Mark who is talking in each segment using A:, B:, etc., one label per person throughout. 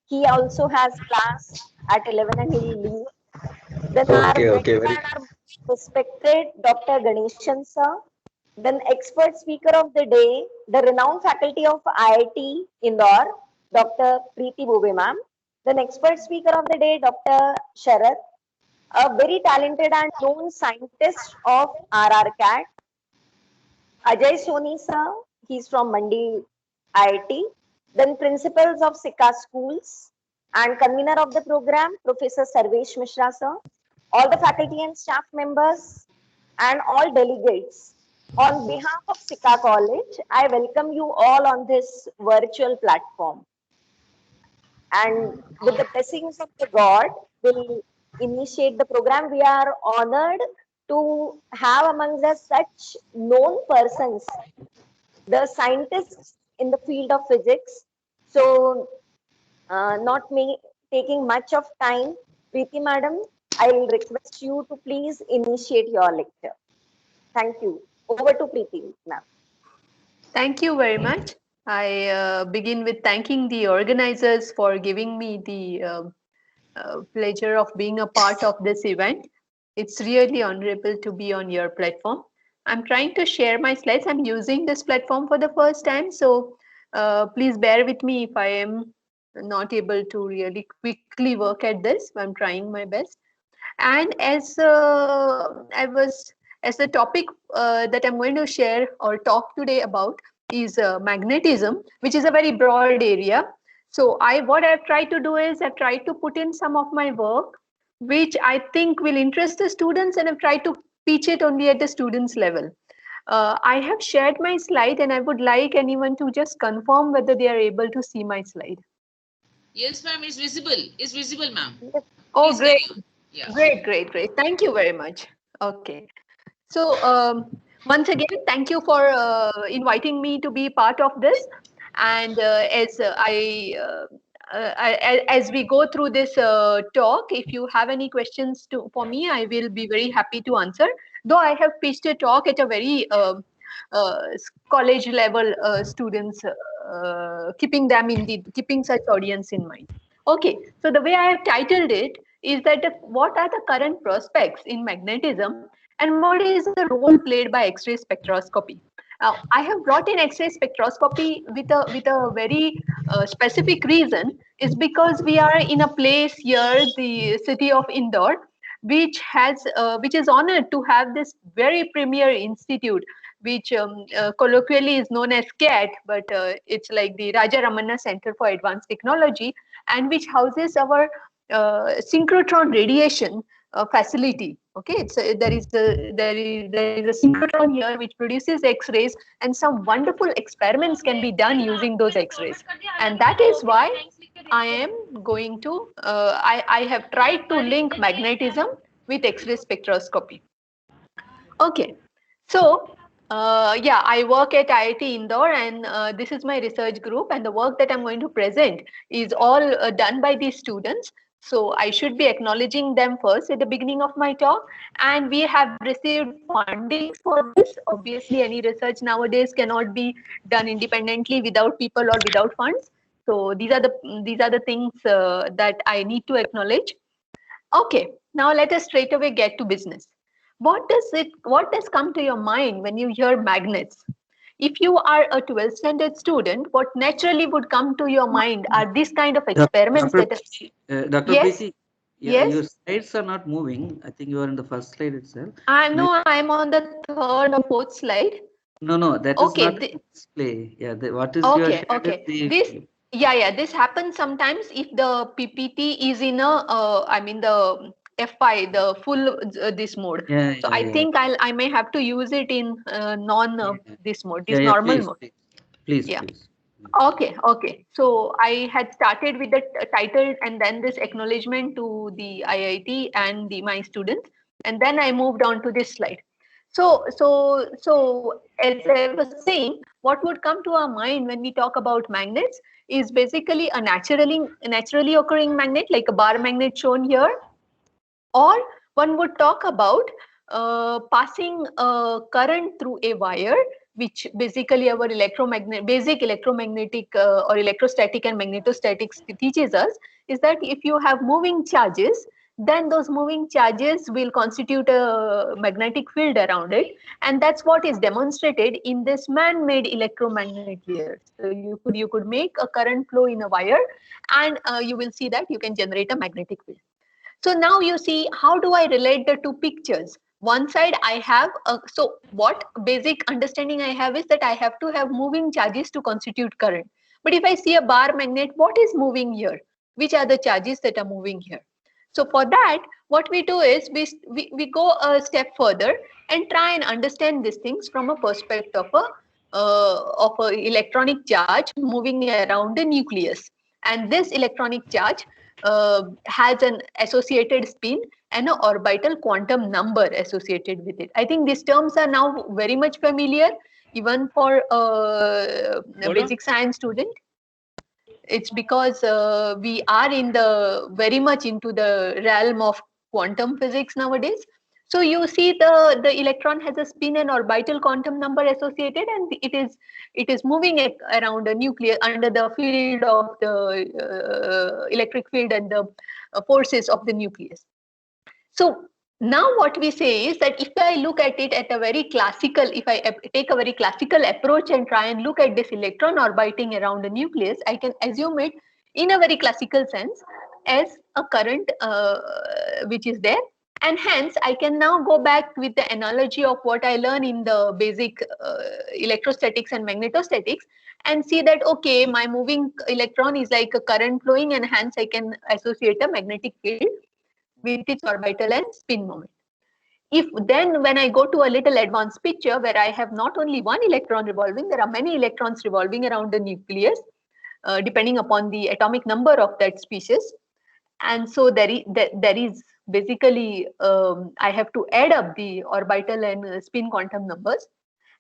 A: He also has class at 11 and he'll leave. Then our
B: Okay,
A: next
B: okay, very
A: and our respected Dr. Ganeshan sir. Then expert speaker of the day, the renowned faculty of IIT Indore, Dr. Preeti Bube ma'am. Then expert speaker of the day, Dr. Sharath, a very talented and known scientist of RRCAT. Ajay Soni sir, he's from Mandi IIT. Then principals of Sikha schools and convener of the program, Professor Sarvesh Mishra sir. All the faculty and staff members and all delegates. On behalf of Sikha College, I welcome you all on this virtual platform. And with the blessings of the God, will initiate the program. We are honored to have amongst us such known persons, the scientists in the field of physics. So, not me taking much of time, Preeti madam, I will request you to please initiate your lecture. Thank you. Over to Preeti ma'am.
C: Thank you very much. I begin with thanking the organizers for giving me the pleasure of being a part of this event. It's really honorable to be on your platform. I'm trying to share my slides. I'm using this platform for the first time, so please bear with me if I am not able to really quickly work at this. I'm trying my best. And as the topic that I'm going to share or talk today about is magnetism, which is a very broad area. So what I've tried to do is I've tried to put in some of my work which I think will interest the students, and I've tried to pitch it only at the students level. I have shared my slide, and I would like anyone to just confirm whether they are able to see my slide.
D: Yes, ma'am, it's visible. It's visible, ma'am.
C: Oh,
D: Please
C: great.
D: carry on. Yeah.
C: Great. Thank you very much. Okay. So, once again, thank you for inviting me to be part of this. And as we go through this talk, if you have any questions for me, I will be very happy to answer. Though I have pitched a talk at a very uh, college level students, keeping such audience in mind. Okay, so the way I have titled it is that what are the current prospects in magnetism and what is the role played by X-ray spectroscopy. I have brought in X-ray spectroscopy with a very specific reason, is because we are in a place here, the city of Indore, which is honored to have this very premier institute, which colloquially is known as CAT, but it's like the Raja Ramanna Center for Advanced Technology, and which houses our synchrotron radiation facility. Okay, it's there is a synchrotron here which produces X-rays, and some wonderful experiments can be done using those X-rays, and that is why I am going to I have tried to link magnetism with X-ray spectroscopy. Okay, so yeah, I work at IIT Indore, and this is my research group, and the work that I'm going to present is all done by these students. So I should be acknowledging them first at the beginning of my talk. And we have received fundings for this. Obviously, any research nowadays cannot be done independently without people or without funds. So these are the things that I need to acknowledge. Okay, now let us straight away get to business. What does come to your mind when you hear magnets? If you are a 12th standard student, what naturally would come to your mind are these kind of experiments
B: Dr.
C: that
B: Dr.
C: yes,
B: Preeti, yeah,
C: yes.
B: your slides are not moving. I think you are in the first slide itself.
C: I'm on the third or fourth slide.
B: No, that is
C: Okay,
B: not display. Yeah, what is your shared is
C: okay.
B: the
C: This happens sometimes if the PPT is in a, I mean the F5, the full this mode. So I
B: yeah.
C: think I may have to use it in non this mode, this
B: Yeah,
C: normal mode. Yeah.
B: please.
C: Okay. So I had started with the title and then this acknowledgement to the IIT and my students, and then I moved on to this slide. So as I was saying, what would come to our mind when we talk about magnets is basically a naturally occurring magnet like a bar magnet shown here, or one would talk about passing a current through a wire which basically our basic electromagnetic or electrostatic and magnetostatics teaches us, is that if you have moving charges, then those moving charges will constitute a magnetic field around it, and that's what is demonstrated in this man-made electromagnet layers. So you could make a current flow in a wire, and you will see that you can generate a magnetic field. So now you see, how do I relate the two pictures? One side I have, so what basic understanding I have is that I have to have moving charges to constitute current. But if I see a bar magnet, what is moving here? Which are the charges that are moving here? So for that, what we do is we go a step further and try and understand these things from a perspective of a electronic charge moving around the nucleus. And this electronic charge has an associated spin and an orbital quantum number associated with it. I think these terms are now very much familiar, even for a basic science student. It's because we are in the very much into the realm of quantum physics nowadays. So you see the electron has a spin and orbital quantum number associated, and it is moving around a nucleus under the field of the electric field and the forces of the nucleus. So now what we say is that if I look at it at a very classical, if I take a very classical approach and try and look at this electron orbiting around the nucleus, I can assume it in a very classical sense as a current which is there. And hence, I can now go back with the analogy of what I learned in the basic electrostatics and magnetostatics and see that, okay, my moving electron is like a current flowing, and hence I can associate a magnetic field with its orbital and spin moment. If then when I go to a little advanced picture where I have not only one electron revolving, there are many electrons revolving around the nucleus, depending upon the atomic number of that species. And so there is basically, I have to add up the orbital and spin quantum numbers.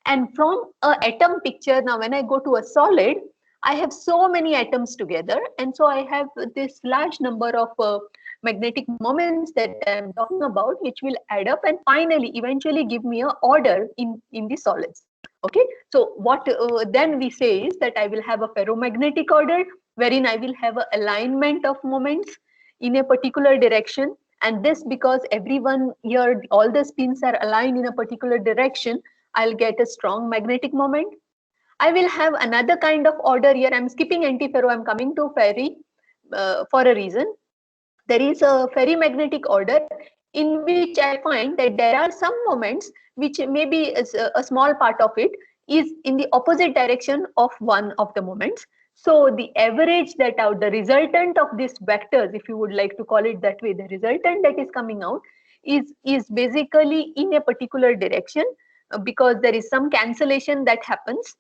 C: And from an atom picture, now when I go to a solid, I have so many atoms together. And so I have this large number of magnetic moments that I'm talking about, which will add up and finally, eventually give me an order in the solids. Okay, so what then we say is that I will have a ferromagnetic order, wherein I will have an alignment of moments in a particular direction. And this, because everyone here, all the spins are aligned in a particular direction, I'll get a strong magnetic moment. I will have another kind of order here. I'm skipping antiferro, I'm coming to ferri for a reason. There is a ferrimagnetic order in which I find that there are some moments which maybe a small part of it is in the opposite direction of one of the moments. So the average that out, the resultant of these vectors, if you would like to call it that way, the resultant that is coming out is basically in a particular direction because there is some cancellation that happens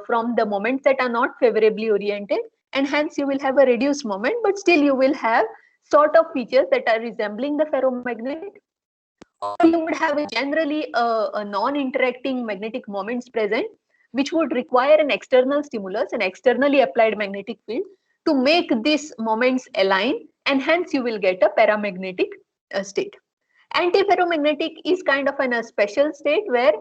C: from the moments that are not favorably oriented, and hence you will have a reduced moment, but still you will have sort of features that are resembling the ferromagnet, or you would have generally a non-interacting magnetic moments present, which would require an external stimulus, an externally applied magnetic field to make these moments align, and hence you will get a paramagnetic state. Antiferromagnetic is kind of a special state where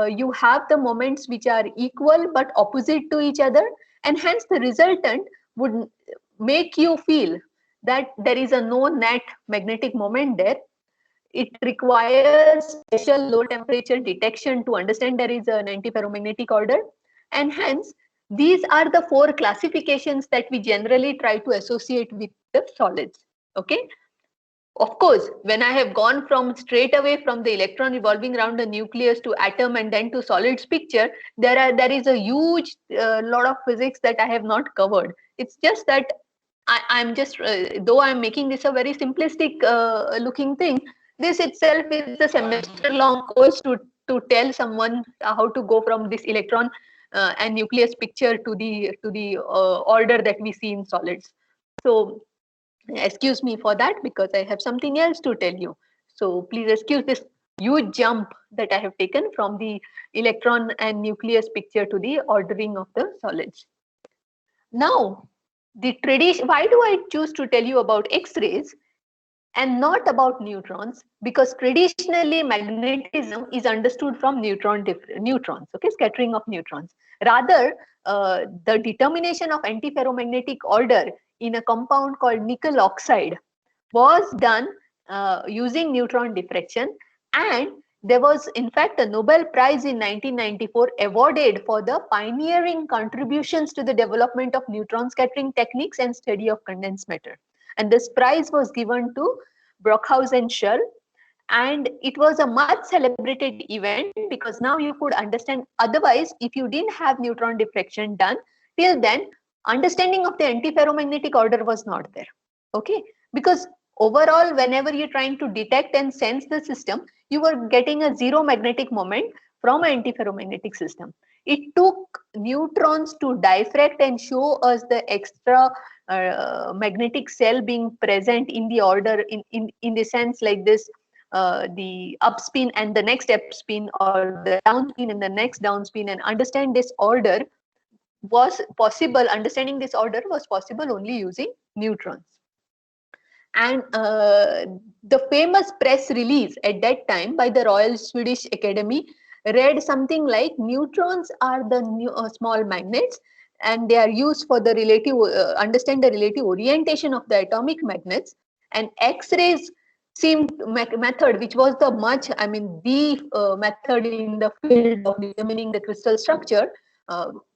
C: you have the moments which are equal but opposite to each other, and hence the resultant would make you feel that there is a no net magnetic moment there. It requires special low temperature detection to understand there is an antiferromagnetic order, and hence these are the four classifications that we generally try to associate with the solids. Okay. Of course, when I have gone from straight away from the electron revolving around the nucleus to atom and then to solids picture, there is a huge lot of physics that I have not covered. It's just that I'm just, though I'm making this a very simplistic looking thing, this itself is a semester long course to tell someone how to go from this electron and nucleus picture to the order that we see in solids. So excuse me for that, because I have something else to tell you. So please excuse this huge jump that I have taken from the electron and nucleus picture to the ordering of the solids. Now, the tradition, why do I choose to tell you about X-rays? and not about neutrons, because traditionally magnetism is understood from neutrons, okay, scattering of neutrons. Rather, the determination of antiferromagnetic order in a compound called nickel oxide was done using neutron diffraction, and there was in fact a Nobel Prize in 1994 awarded for the pioneering contributions to the development of neutron scattering techniques and study of condensed matter. And this prize was given to Brockhaus and Schell, and it was a much celebrated event because now you could understand. Otherwise, if you didn't have neutron diffraction done till then, understanding of the antiferromagnetic order was not there. Okay, because overall, whenever you're trying to detect and sense the system, you were getting a zero magnetic moment from an antiferromagnetic system. It took neutrons to diffract and show us the extra magnetic cell being present in the order in the sense like this, the upspin and the next upspin, or the downspin and the next downspin, and understand this order was possible. Understanding this order was possible only using neutrons. And the famous press release at that time by the Royal Swedish Academy read something like, neutrons are the small magnets, and they are used for the relative understand the relative orientation of the atomic magnets, and X-rays seemed method, which was the the method in the field of determining the crystal structure,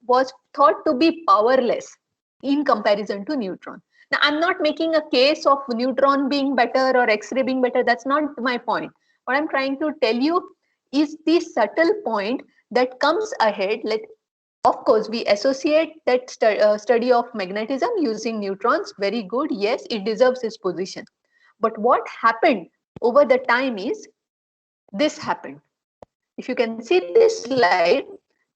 C: was thought to be powerless in comparison to neutron. Now, I'm not making a case of neutron being better or X-ray being better. That's not my point. What I'm trying to tell you is the subtle point that comes ahead. Of course, we associate that study of magnetism using neutrons. Very good. Yes, it deserves its position. But what happened over the time is this happened. If you can see this slide,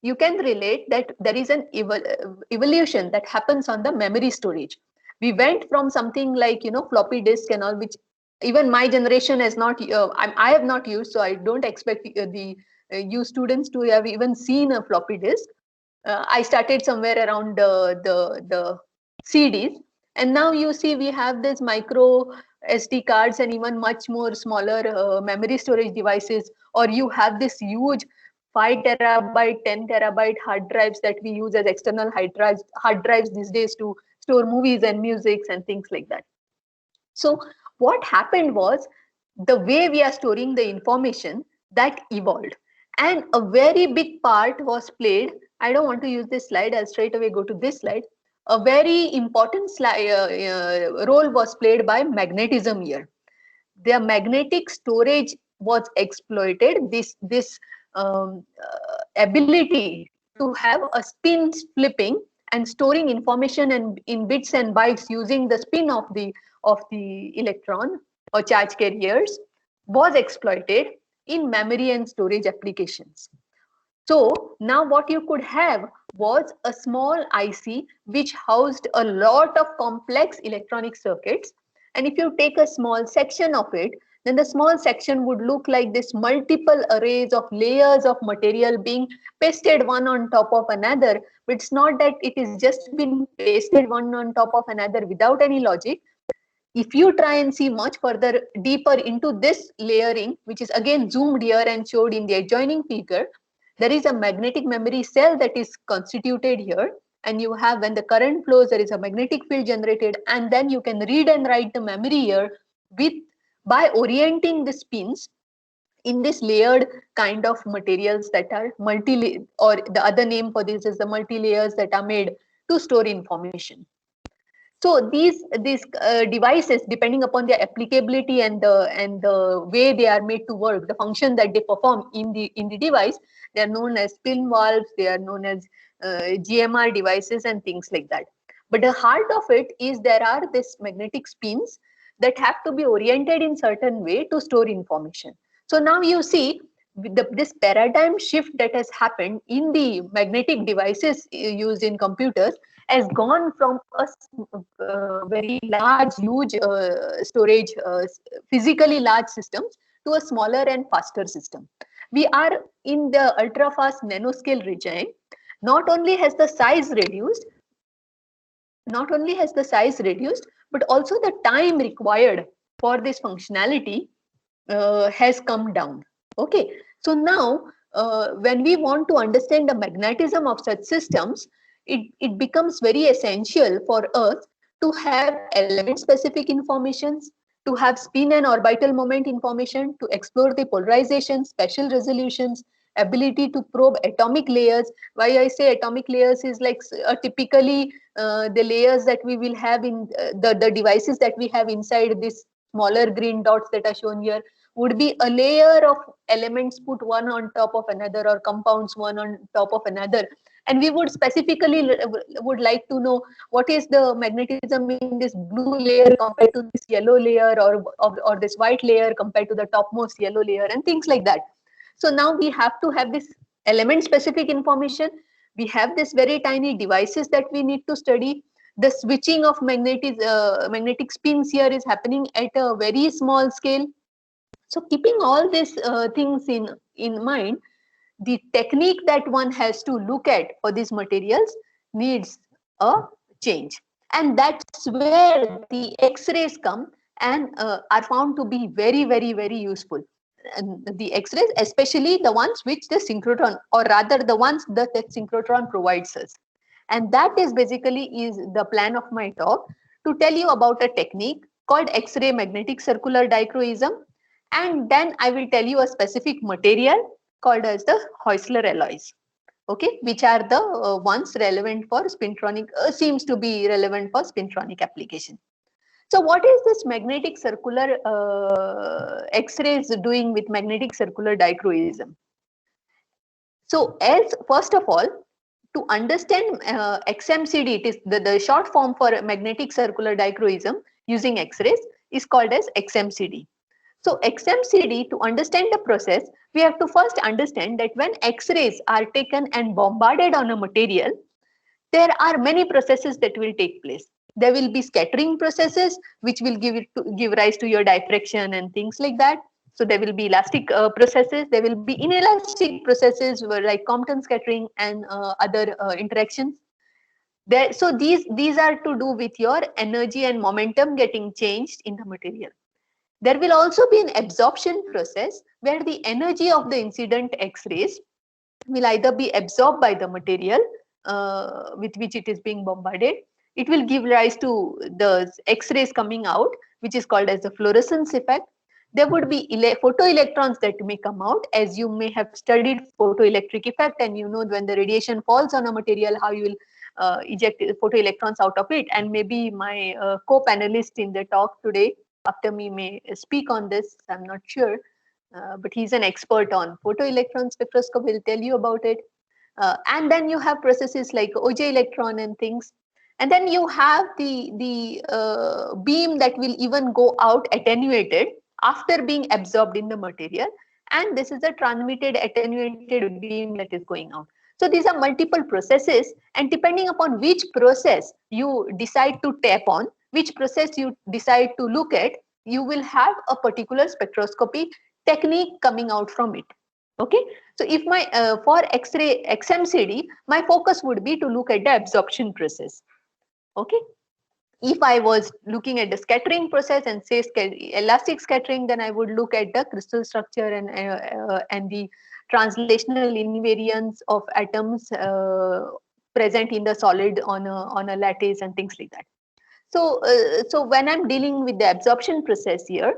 C: you can relate that there is an evolution that happens on the memory storage. We went from something like, floppy disk and all, which even my generation has not, I have not used, so I don't expect you students to have even seen a floppy disk. I started somewhere around the CDs, and now you see we have this micro SD cards and even much more smaller memory storage devices, or you have this huge 5 terabyte, 10 terabyte hard drives that we use as external hard drives these days to store movies and musics and things like that. So what happened was, the way we are storing the information, that evolved, and a very big part was played. I don't want to use this slide. I'll straight away go to this slide. A very important role was played by magnetism here. Their magnetic storage was exploited. This ability to have a spin flipping and storing information and in bits and bytes using the spin of the electron or charge carriers was exploited in memory and storage applications. So now what you could have was a small IC which housed a lot of complex electronic circuits. And if you take a small section of it, then the small section would look like this multiple arrays of layers of material being pasted one on top of another. But it's not that it is just been pasted one on top of another without any logic. If you try and see much further deeper into this layering, which is again zoomed here and showed in the adjoining figure, there is a magnetic memory cell that is constituted here. And you have, when the current flows, there is a magnetic field generated, and then you can read and write the memory here by orienting the spins in this layered kind of materials that are or the other name for this is the multi-layers that are made to store information. So these devices, depending upon their applicability and the way they are made to work, the function that they perform in the device, they are known as spin valves, they are known as GMR devices and things like that. But the heart of it is there are these magnetic spins that have to be oriented in certain way to store information. So now you see this paradigm shift that has happened in the magnetic devices used in computers has gone from a very large, huge storage, physically large systems to a smaller and faster system. We are in the ultra fast nanoscale region. Not only has the size reduced, but also the time required for this functionality has come down. Okay, so now when we want to understand the magnetism of such systems, it becomes very essential for us to have element specific informations, to have spin and orbital moment information, to explore the polarization, special resolutions, ability to probe atomic layers. Why I say atomic layers is like typically the layers that we will have in the devices that we have inside this smaller green dots that are shown here would be a layer of elements put one on top of another, or compounds one on top of another. And we would specifically would like to know what is the magnetism in this blue layer compared to this yellow layer, or this white layer compared to the topmost yellow layer, and things like that. So now we have to have this element specific information. We have this very tiny devices that we need to study. The switching of magnetic spins here is happening at a very small scale. So keeping all these things in mind, the technique that one has to look at for these materials needs a change. And that's where the X-rays come and are found to be very, very, very useful. And the X-rays, especially the ones which the synchrotron, or rather the ones that the synchrotron provides us. And that is basically is the plan of my talk, to tell you about a technique called X-ray magnetic circular dichroism. And then I will tell you a specific material called as the Heusler alloys, okay, which are the ones relevant for spintronic, seems to be relevant for spintronic application. So what is this magnetic circular X-rays doing with magnetic circular dichroism? So as first of all, to understand XMCD, it is the short form for magnetic circular dichroism using X-rays is called as XMCD. So XMCD, to understand the process, we have to first understand that when X-rays are taken and bombarded on a material, there are many processes that will take place. There will be scattering processes, which will give rise to your diffraction and things like that. So there will be elastic processes. There will be inelastic processes like Compton scattering and other interactions. So these are to do with your energy and momentum getting changed in the material. There will also be an absorption process where the energy of the incident X-rays will either be absorbed by the material with which it is being bombarded. It will give rise to the X-rays coming out, which is called as the fluorescence effect. There would be photoelectrons that may come out, as you may have studied photoelectric effect, and you know when the radiation falls on a material, how you will eject photoelectrons out of it. And maybe my co-panelist in the talk today after me may speak on this, I'm not sure. But he's an expert on photoelectron spectroscopy, will tell you about it. And then you have processes like OJ electron and things. And then you have the beam that will even go out attenuated after being absorbed in the material. And this is a transmitted attenuated beam that is going out. So these are multiple processes, and depending upon which process you decide to tap on, which process you decide to look at, you will have a particular spectroscopy technique coming out from it. Okay, so if my for X-ray XMCD, my focus would be to look at the absorption process. Okay, if I was looking at the scattering process and say elastic scattering, then I would look at the crystal structure and the translational invariance of atoms present in the solid on a lattice and things like that. So so when I'm dealing with the absorption process here,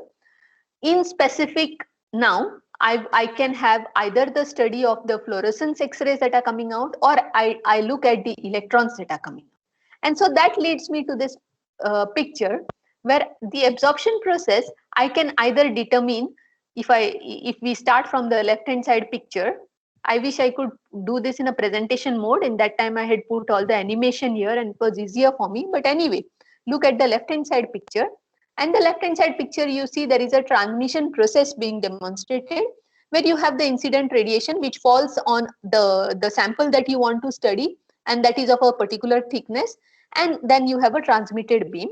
C: in specific, now I can have either the study of the fluorescence X-rays that are coming out, or I look at the electrons that are coming out. And so that leads me to this picture where the absorption process, I can either determine, if we start from the left hand side picture, I wish I could do this in a presentation mode. In that time I had put all the animation here and it was easier for me. But anyway, look at the left hand side picture. And the left hand side picture, you see there is a transmission process being demonstrated where you have the incident radiation which falls on the sample that you want to study, and that is of a particular thickness, and then you have a transmitted beam.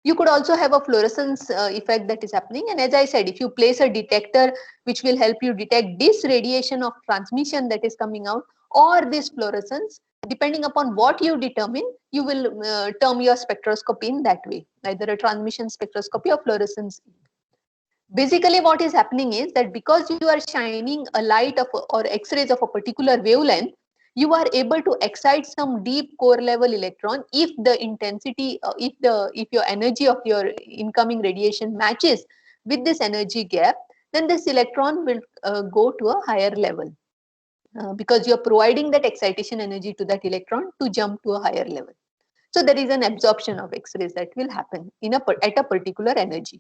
C: You could also have a fluorescence effect that is happening, and as I said, if you place a detector which will help you detect this radiation of transmission that is coming out or this fluorescence, depending upon what you determine, you will term your spectroscopy in that way, either a transmission spectroscopy or fluorescence Basically, what is happening is that because you are shining a light of or X-rays of a particular wavelength, you are able to excite some deep core level electron if the intensity, if your energy of your incoming radiation matches with this energy gap, then this electron will go to a higher level because you are providing that excitation energy to that electron to jump to a higher level. So there is an absorption of X-rays that will happen at a particular energy.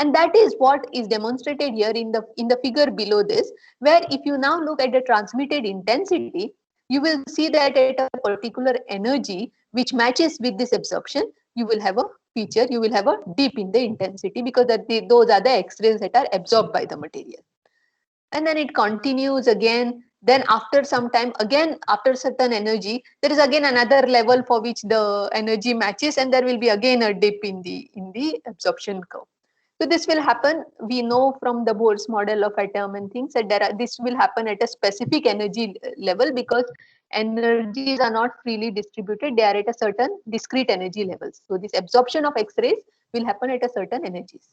C: And that is what is demonstrated here in the figure below this, where if you now look at the transmitted intensity, you will see that at a particular energy which matches with this absorption, you will have a feature, you will have a dip in the intensity because those are the X-rays that are absorbed by the material. And then it continues again. Then after some time, again after certain energy, there is again another level for which the energy matches, and there will be again a dip in the absorption curve. So this will happen, we know from the Bohr's model of atom and things that this will happen at a specific energy level because energies are not freely distributed, they are at a certain discrete energy levels. So this absorption of X-rays will happen at a certain energies.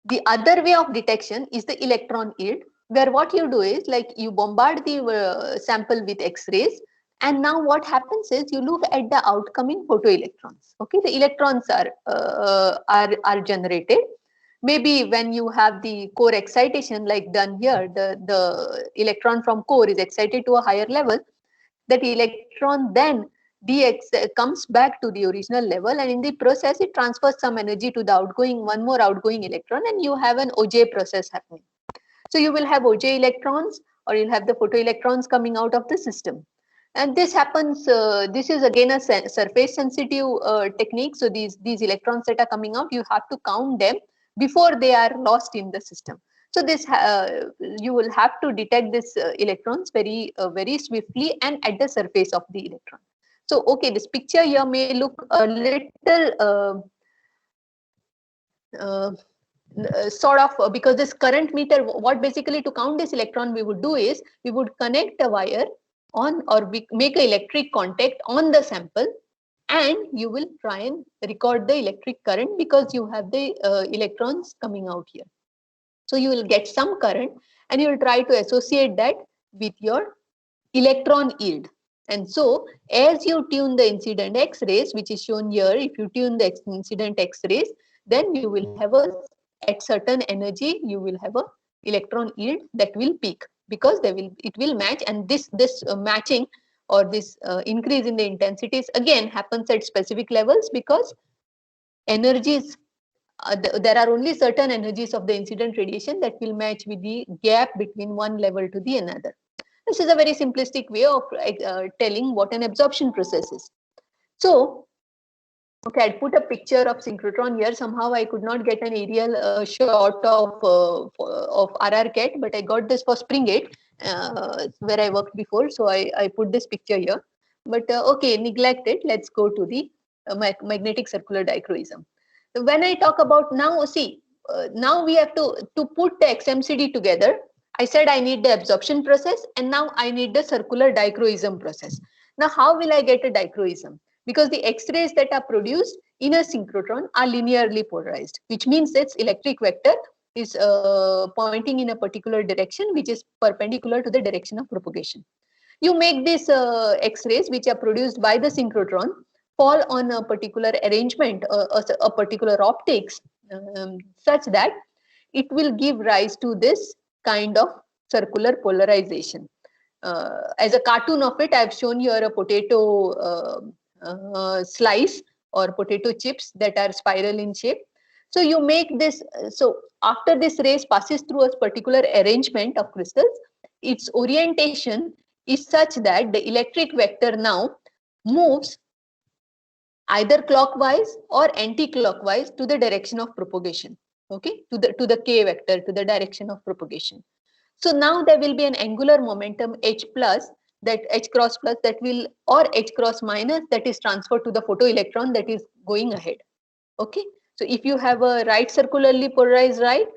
C: The other way of detection is the electron yield, where what you do is like you bombard the sample with X-rays, and now what happens is you look at the outcoming photoelectrons. Okay, the electrons are generated. Maybe when you have the core excitation like done here, the electron from core is excited to a higher level. That electron then comes back to the original level, and in the process it transfers some energy to the one more outgoing electron, and you have an OJ process happening. So you will have OJ electrons, or you'll have the photoelectrons coming out of the system. And this happens, this is again a surface sensitive technique. So these electrons that are coming out, you have to count them before they are lost in the system. So this you will have to detect this electrons very swiftly and at the surface of the electron. So okay, this picture here may look a little sort of because this current meter, what basically to count this electron we would do is we would connect a wire on, or we make an electric contact on the sample, and you will try and record the electric current because you have the electrons coming out here. So you will get some current and you will try to associate that with your electron yield. And so as you tune the incident X-rays, which is shown here, if you tune the incident X-rays, then you will have at certain energy, you will have a electron yield that will peak because it will match, and this matching or this increase in the intensities again happens at specific levels because energies, there are only certain energies of the incident radiation that will match with the gap between one level to the another. This is a very simplistic way of telling what an absorption process is. So, okay, I put a picture of synchrotron here. Somehow I could not get an aerial shot of RRCat, but I got this for Springate, where I worked before. So I put this picture here. But okay, neglect it. Let's go to the magnetic circular dichroism. When I talk about now, see, now we have to put the XMCD together. I said I need the absorption process, and now I need the circular dichroism process. Now, how will I get a dichroism? Because the X-rays that are produced in a synchrotron are linearly polarized, which means its electric vector is pointing in a particular direction, which is perpendicular to the direction of propagation. You make these X-rays, which are produced by the synchrotron, fall on a particular arrangement, a particular optics, such that it will give rise to this kind of circular polarization. As a cartoon of it, I have shown here a potato slice or potato chips that are spiral in shape. So you make this, so after this rays passes through a particular arrangement of crystals, its orientation is such that the electric vector now moves either clockwise or anti-clockwise to the direction of propagation, okay, to the k vector, to the direction of propagation. So now there will be an angular momentum H plus, that H cross plus that will, or H cross minus, that is transferred to the photoelectron that is going ahead. Okay, so if you have a right circularly polarized light,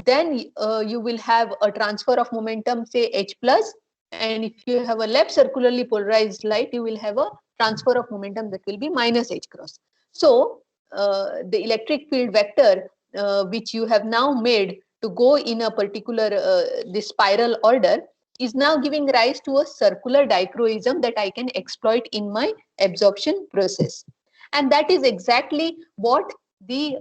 C: then you will have a transfer of momentum, say H plus, and if you have a left circularly polarized light, you will have a transfer of momentum that will be minus H cross. So the electric field vector which you have now made to go in a particular this spiral order, is now giving rise to a circular dichroism that I can exploit in my absorption process. And that is exactly what the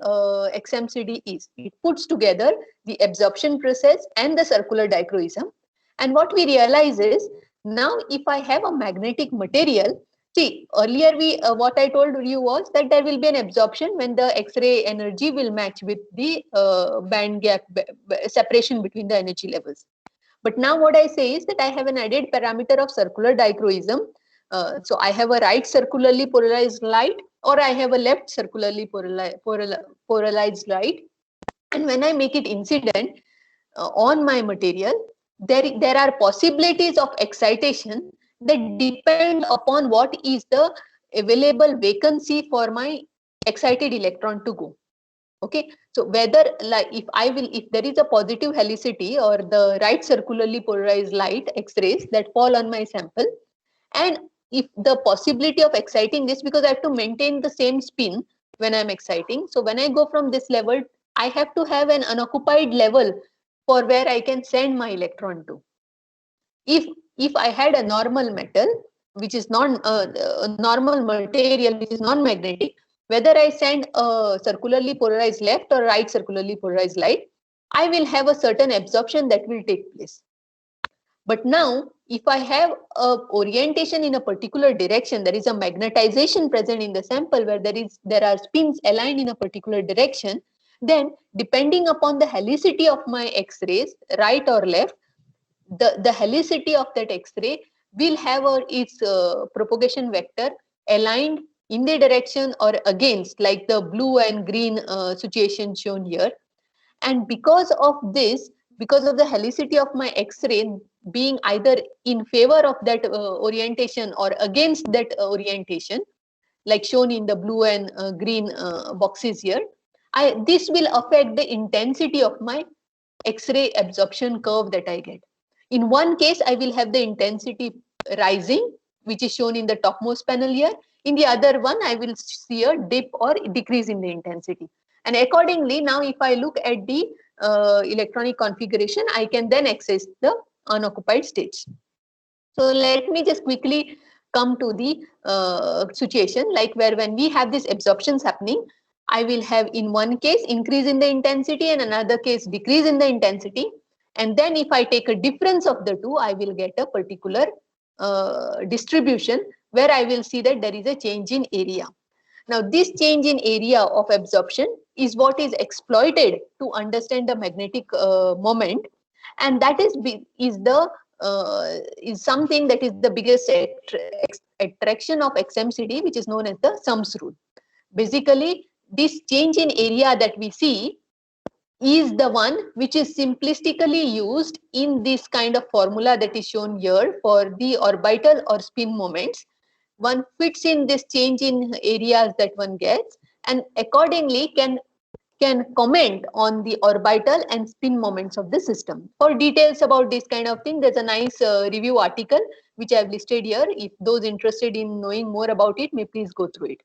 C: XMCD is. It puts together the absorption process and the circular dichroism. And what we realize is, now if I have a magnetic material, see, earlier what I told you was that there will be an absorption when the X-ray energy will match with the band gap separation between the energy levels. But now what I say is that I have an added parameter of circular dichroism. So I have a right circularly polarized light, or I have a left circularly polarized light. And when I make it incident on my material, there are possibilities of excitation that depend upon what is the available vacancy for my excited electron to go. Okay, so whether, like, if there is a positive helicity or the right circularly polarized light X-rays that fall on my sample, and if the possibility of exciting this, because I have to maintain the same spin when I'm exciting, so when I go from this level, I have to have an unoccupied level for where I can send my electron to. If I had a normal metal, which is non a normal material which is non-magnetic, whether I send a circularly polarized left or right circularly polarized light, I will have a certain absorption that will take place. But now, if I have a orientation in a particular direction, there is a magnetization present in the sample where there are spins aligned in a particular direction, then depending upon the helicity of my X-rays, right or left, the helicity of that X-ray will have its propagation vector aligned in the direction or against, like the blue and green situation shown here. And because of this, because of the helicity of my X-ray being either in favor of that orientation or against that orientation, like shown in the blue and green boxes here, this will affect the intensity of my X-ray absorption curve that I get. In one case, I will have the intensity rising, which is shown in the topmost panel here. In the other one, I will see a dip or decrease in the intensity. And accordingly, now if I look at the electronic configuration, I can then access the unoccupied states. So let me just quickly come to the situation, like where when we have these absorptions happening, I will have in one case increase in the intensity and another case decrease in the intensity. And then if I take a difference of the two, I will get a particular distribution where I will see that there is a change in area. Now, this change in area of absorption is what is exploited to understand the magnetic moment, and that is something that is the biggest attraction of XMCD, which is known as the sums rule. Basically, this change in area that we see is the one which is simplistically used in this kind of formula that is shown here for the orbital or spin moments. One fits in this change in areas that one gets, and accordingly can comment on the orbital and spin moments of the system. For details about this kind of thing, there's a nice review article which I've listed here. If those interested in knowing more about it may please go through it.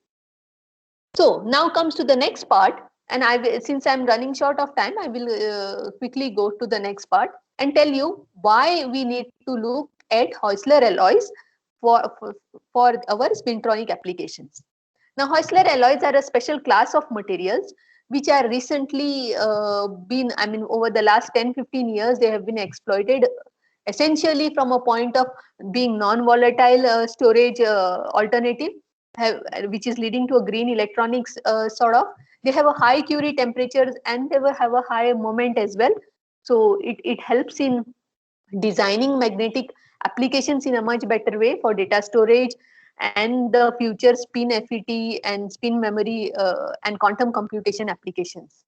C: So now comes to the next part, and since I'm running short of time, I will quickly go to the next part and tell you why we need to look at Heusler alloys for our spintronic applications. Now, Heusler alloys are a special class of materials which are recently over the last 10-15 years, they have been exploited essentially from a point of being non-volatile storage alternative, which is leading to a green electronics sort of. They have a high Curie temperatures and they have a high moment as well. So it helps in designing magnetic applications in a much better way for data storage and the future spin FET and spin memory and quantum computation applications.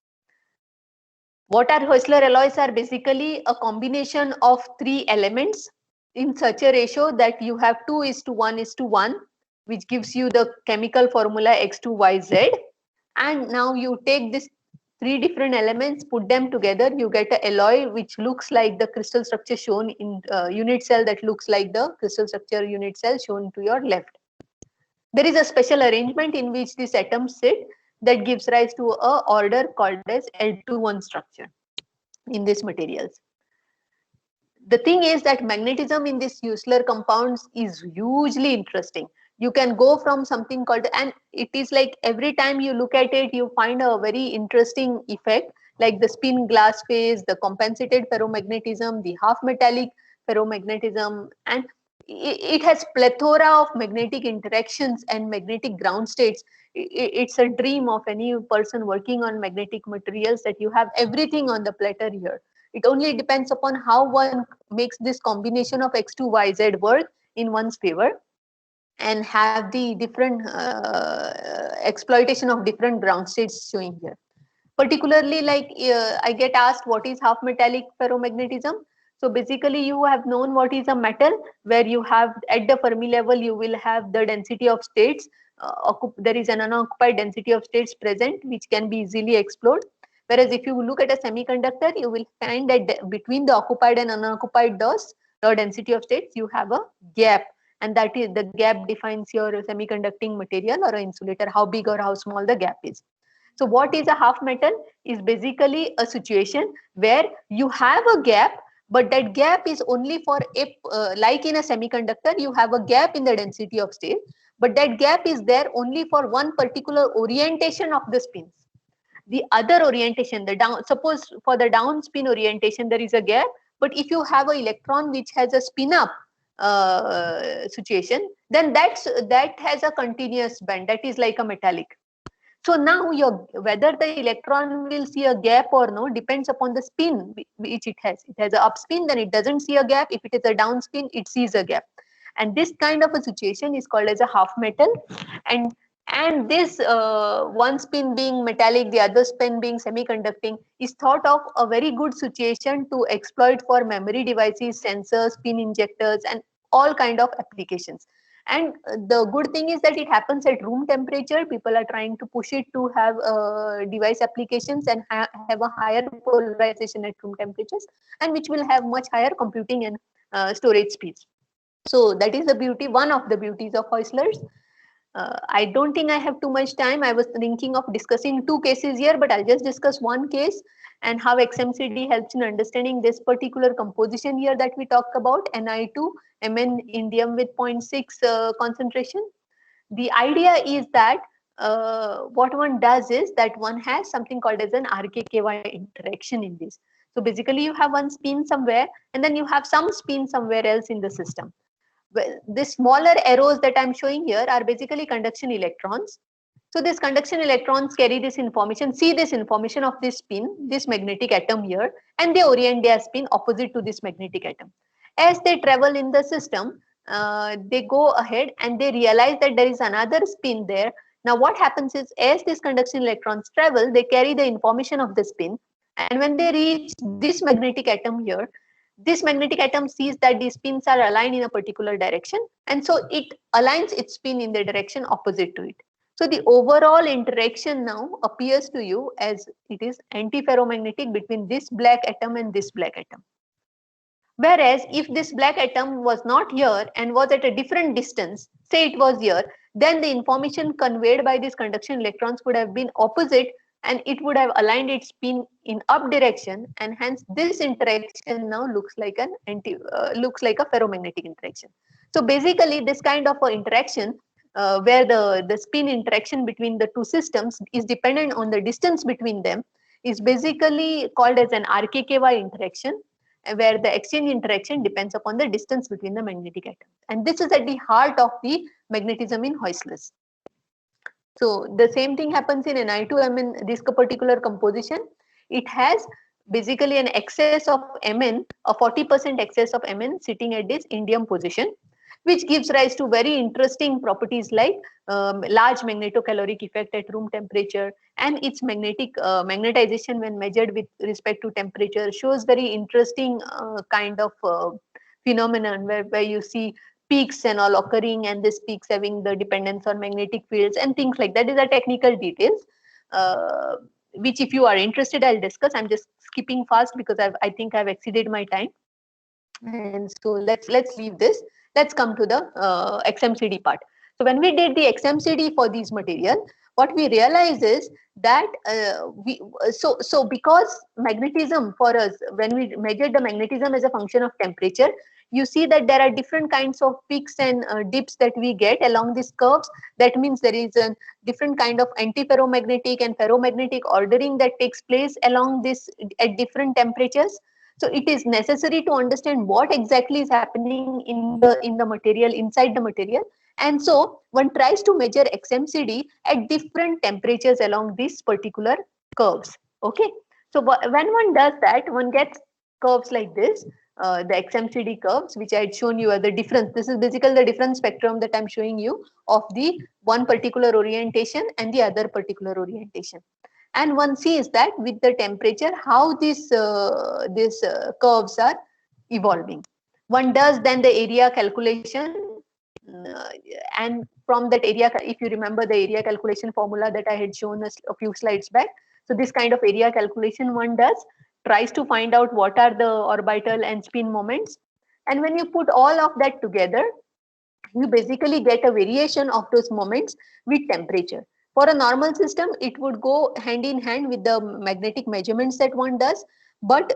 C: What are Heusler alloys are basically a combination of three elements in such a ratio that you have 2:1:1, which gives you the chemical formula X2YZ. And now you take this three different elements, put them together, you get an alloy which looks like the crystal structure shown in unit cell that looks like the crystal structure unit cell shown to your left. There is a special arrangement in which these atoms sit, that gives rise to a order called as L2-1 structure in these materials. The thing is that magnetism in these Husserl compounds is hugely interesting. You can go from something called, and it is like every time you look at it, you find a very interesting effect, like the spin glass phase, the compensated ferromagnetism, the half metallic ferromagnetism, and it has plethora of magnetic interactions and magnetic ground states. It's a dream of any person working on magnetic materials that you have everything on the platter here. It only depends upon how one makes this combination of X2, Y, Z work in one's favor and have the different exploitation of different ground states showing here. Particularly, like I get asked what is half metallic ferromagnetism. So basically you have known what is a metal, where you have at the Fermi level you will have the density of states, there is an unoccupied density of states present which can be easily explored. Whereas if you look at a semiconductor, you will find that between the occupied and unoccupied DOS, the density of states, you have a gap, and that is the gap defines your semiconducting material or an insulator, how big or how small the gap is. So what is a half metal is basically a situation where you have a gap, but that gap is only for a, like in a semiconductor, you have a gap in the density of state, but that gap is there only for one particular orientation of the spins. The other orientation, the down, suppose for the down spin orientation, there is a gap, but if you have an electron which has a spin up situation, then that has a continuous band, that is like a metallic. So now whether the electron will see a gap or no depends upon the spin which it has. It has an up spin, then it doesn't see a gap. If it is a down spin, it sees a gap. And this kind of a situation is called as a half metal. And this one spin being metallic, the other spin being semiconducting, is thought of a very good situation to exploit for memory devices, sensors, spin injectors, and all kind of applications. And the good thing is that it happens at room temperature. People are trying to push it to have device applications and have a higher polarization at room temperatures, and which will have much higher computing and storage speeds. So that is the beauty, one of the beauties of Husserl's. I don't think I have too much time. I was thinking of discussing two cases here, but I'll just discuss one case and how XMCD helps in understanding this particular composition here that we talked about, Ni2 Mn indium with 0.6 concentration. The idea is that what one does is that one has something called as an RKKY interaction in this. So basically you have one spin somewhere and then you have some spin somewhere else in the system. Well, the smaller arrows that I'm showing here are basically conduction electrons. So these conduction electrons carry this information, see this information of this spin, this magnetic atom here, and they orient their spin opposite to this magnetic atom. As they travel in the system, they go ahead and they realize that there is another spin there. Now what happens is, as these conduction electrons travel, they carry the information of the spin, and when they reach this magnetic atom here, this magnetic atom sees that these spins are aligned in a particular direction, and so it aligns its spin in the direction opposite to it. So the overall interaction now appears to you as it is antiferromagnetic between this black atom and this black atom. Whereas if this black atom was not here and was at a different distance, say it was here, then the information conveyed by these conduction electrons would have been opposite, and it would have aligned its spin in up direction, and hence this interaction now looks like a ferromagnetic interaction. So basically this kind of interaction where the spin interaction between the two systems is dependent on the distance between them is basically called as an RKKY interaction, where the exchange interaction depends upon the distance between the magnetic atoms. And this is at the heart of the magnetism in Husserl's. So the same thing happens in Ni2Mn, this particular composition. It has basically an excess of Mn, a 40% excess of Mn sitting at this indium position, which gives rise to very interesting properties like large magnetocaloric effect at room temperature, and its magnetization when measured with respect to temperature shows very interesting kind of phenomenon where you see peaks and all occurring, and these peaks having the dependence on magnetic fields and things like that. These are technical details, which if you are interested, I'll discuss. I'm just skipping fast because I think I've exceeded my time. And so let's leave this. Let's come to the XMCD part. So when we did the XMCD for these material, what we realize is that so because magnetism for us, when we measure the magnetism as a function of temperature, you see that there are different kinds of peaks and dips that we get along these curves. That means there is a different kind of antiferromagnetic and ferromagnetic ordering that takes place along this at different temperatures. So it is necessary to understand what exactly is happening in the material, inside the material. And so one tries to measure XMCD at different temperatures along these particular curves. Okay. So when one does that, one gets curves like this, the XMCD curves, which I had shown you are the difference. This is basically the different spectrum that I'm showing you of the one particular orientation and the other particular orientation. And one sees that with the temperature, how these curves are evolving. One does then the area calculation, and from that area, if you remember the area calculation formula that I had shown us a few slides back, so this kind of area calculation one does, tries to find out what are the orbital and spin moments. And when you put all of that together, you basically get a variation of those moments with temperature. For a normal system, it would go hand in hand with the magnetic measurements that one does. But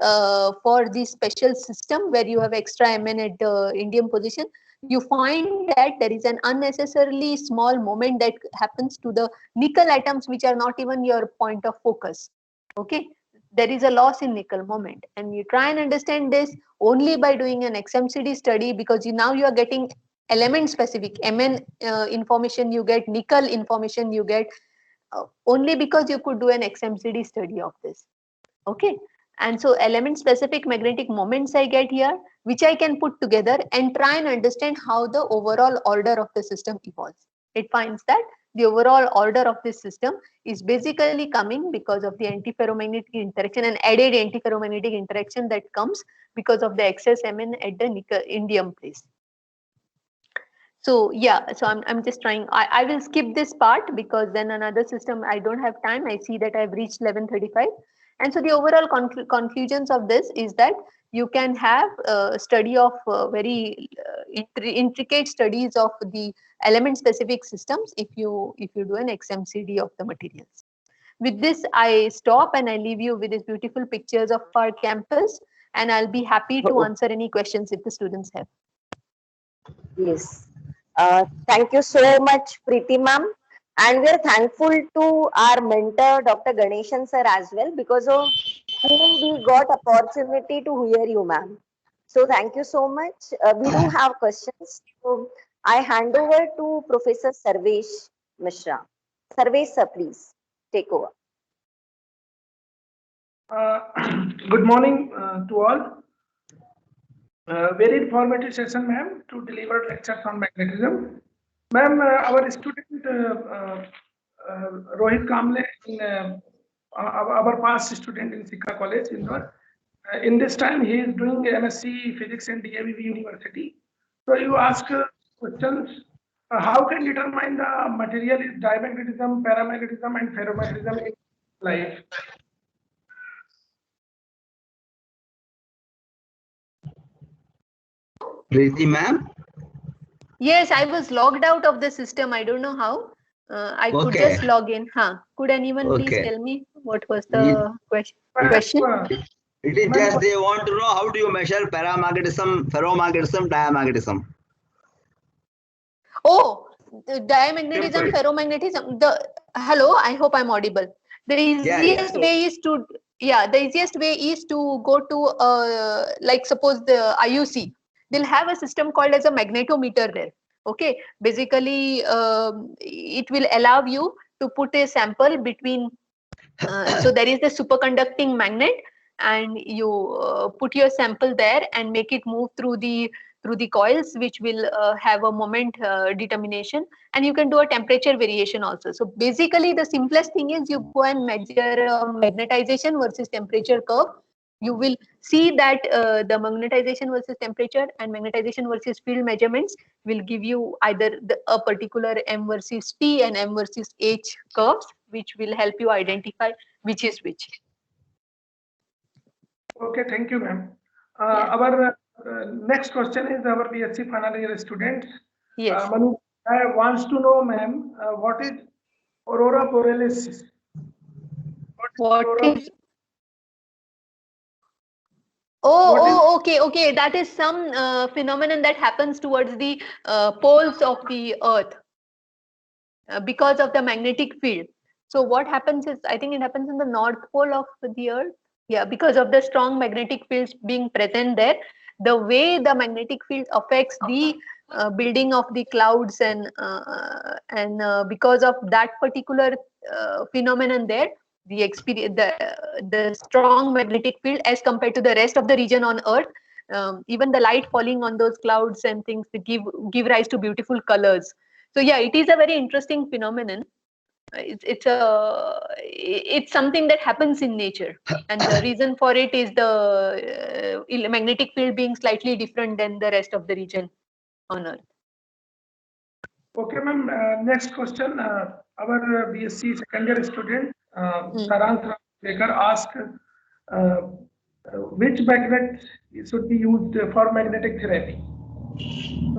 C: for this special system where you have extra Mn at the indium position, you find that there is an unnecessarily small moment that happens to the nickel atoms, which are not even your point of focus. Okay, there is a loss in nickel moment, and you try and understand this only by doing an XMCD study, because now you are getting element specific Mn information, you get nickel information, you get only because you could do an XMCD study of this. Okay, and so element specific magnetic moments I get here, which I can put together and try and understand how the overall order of the system evolves. It finds that the overall order of this system is basically coming because of the antiferromagnetic interaction and added antiferromagnetic interaction that comes because of the excess Mn at the nickel indium place. So yeah, so I'm just trying, I will skip this part because then another system I don't have time. I see that I've reached 11:35. And so the overall conclusions of this is that you can have a study of very intricate studies of the element specific systems if you do an XMCD of the materials. With this, I stop and I leave you with these beautiful pictures of our campus, and I'll be happy to answer any questions if the students have.
A: Yes. Thank you so much, Preeti ma'am. And we are thankful to our mentor, Dr. Ganeshan sir, as well, because of whom we got opportunity to hear you, ma'am. So thank you so much. We do have questions. So I hand over to Professor Sarvesh Mishra. Sarvesh sir, please take over.
E: Good morning to all. Very informative session, ma'am, to deliver lectures on magnetism. Ma'am, our student Rohit Kamble, our past student in Sikha College, Indore. In this time, he is doing MSc Physics in DAVV University. So you ask questions. How can determine the material is dimagnetism, paramagnetism, and ferromagnetism in life?
F: Preeti ma'am?
C: Yes, I was logged out of the system. I don't know how. I could just log in. Could anyone please tell me what was the question?
F: It is just they want to know how do you measure paramagnetism, ferromagnetism, diamagnetism.
C: Oh, the diamagnetism, ferromagnetism. Hello, I hope I'm audible. The easiest way is to go to like suppose the IUC. They'll have a system called as a magnetometer there. Okay, basically it will allow you to put a sample between. So there is the superconducting magnet, and you put your sample there and make it move through the coils, which will have a moment determination, and you can do a temperature variation also. So basically the simplest thing is you go and measure magnetization versus temperature curve. You will see that the magnetization versus temperature and magnetization versus field measurements will give you either a particular M versus T and M versus H curves, which will help you identify which is which.
E: Okay, thank you, ma'am. Our next question is our BSc final year student.
C: Yes.
E: Manu wants to know, ma'am, what is Aurora borealis.
C: What
E: Aurora-
C: is? Oh, okay. That is some phenomenon that happens towards the poles of the Earth because of the magnetic field. So what happens is, I think it happens in the North Pole of the Earth. Yeah, because of the strong magnetic fields being present there, the way the magnetic field affects the building of the clouds and because of that particular phenomenon there, the experience, the strong magnetic field as compared to the rest of the region on Earth, even the light falling on those clouds and things to give rise to beautiful colors. So yeah, it is a very interesting phenomenon. It's something that happens in nature, and the reason for it is the magnetic field being slightly different than the rest of the region on Earth.
E: Okay, ma'am. Next question. Our BSc second year student, Sarang Ravekar, asked which magnet should be used for magnetic therapy?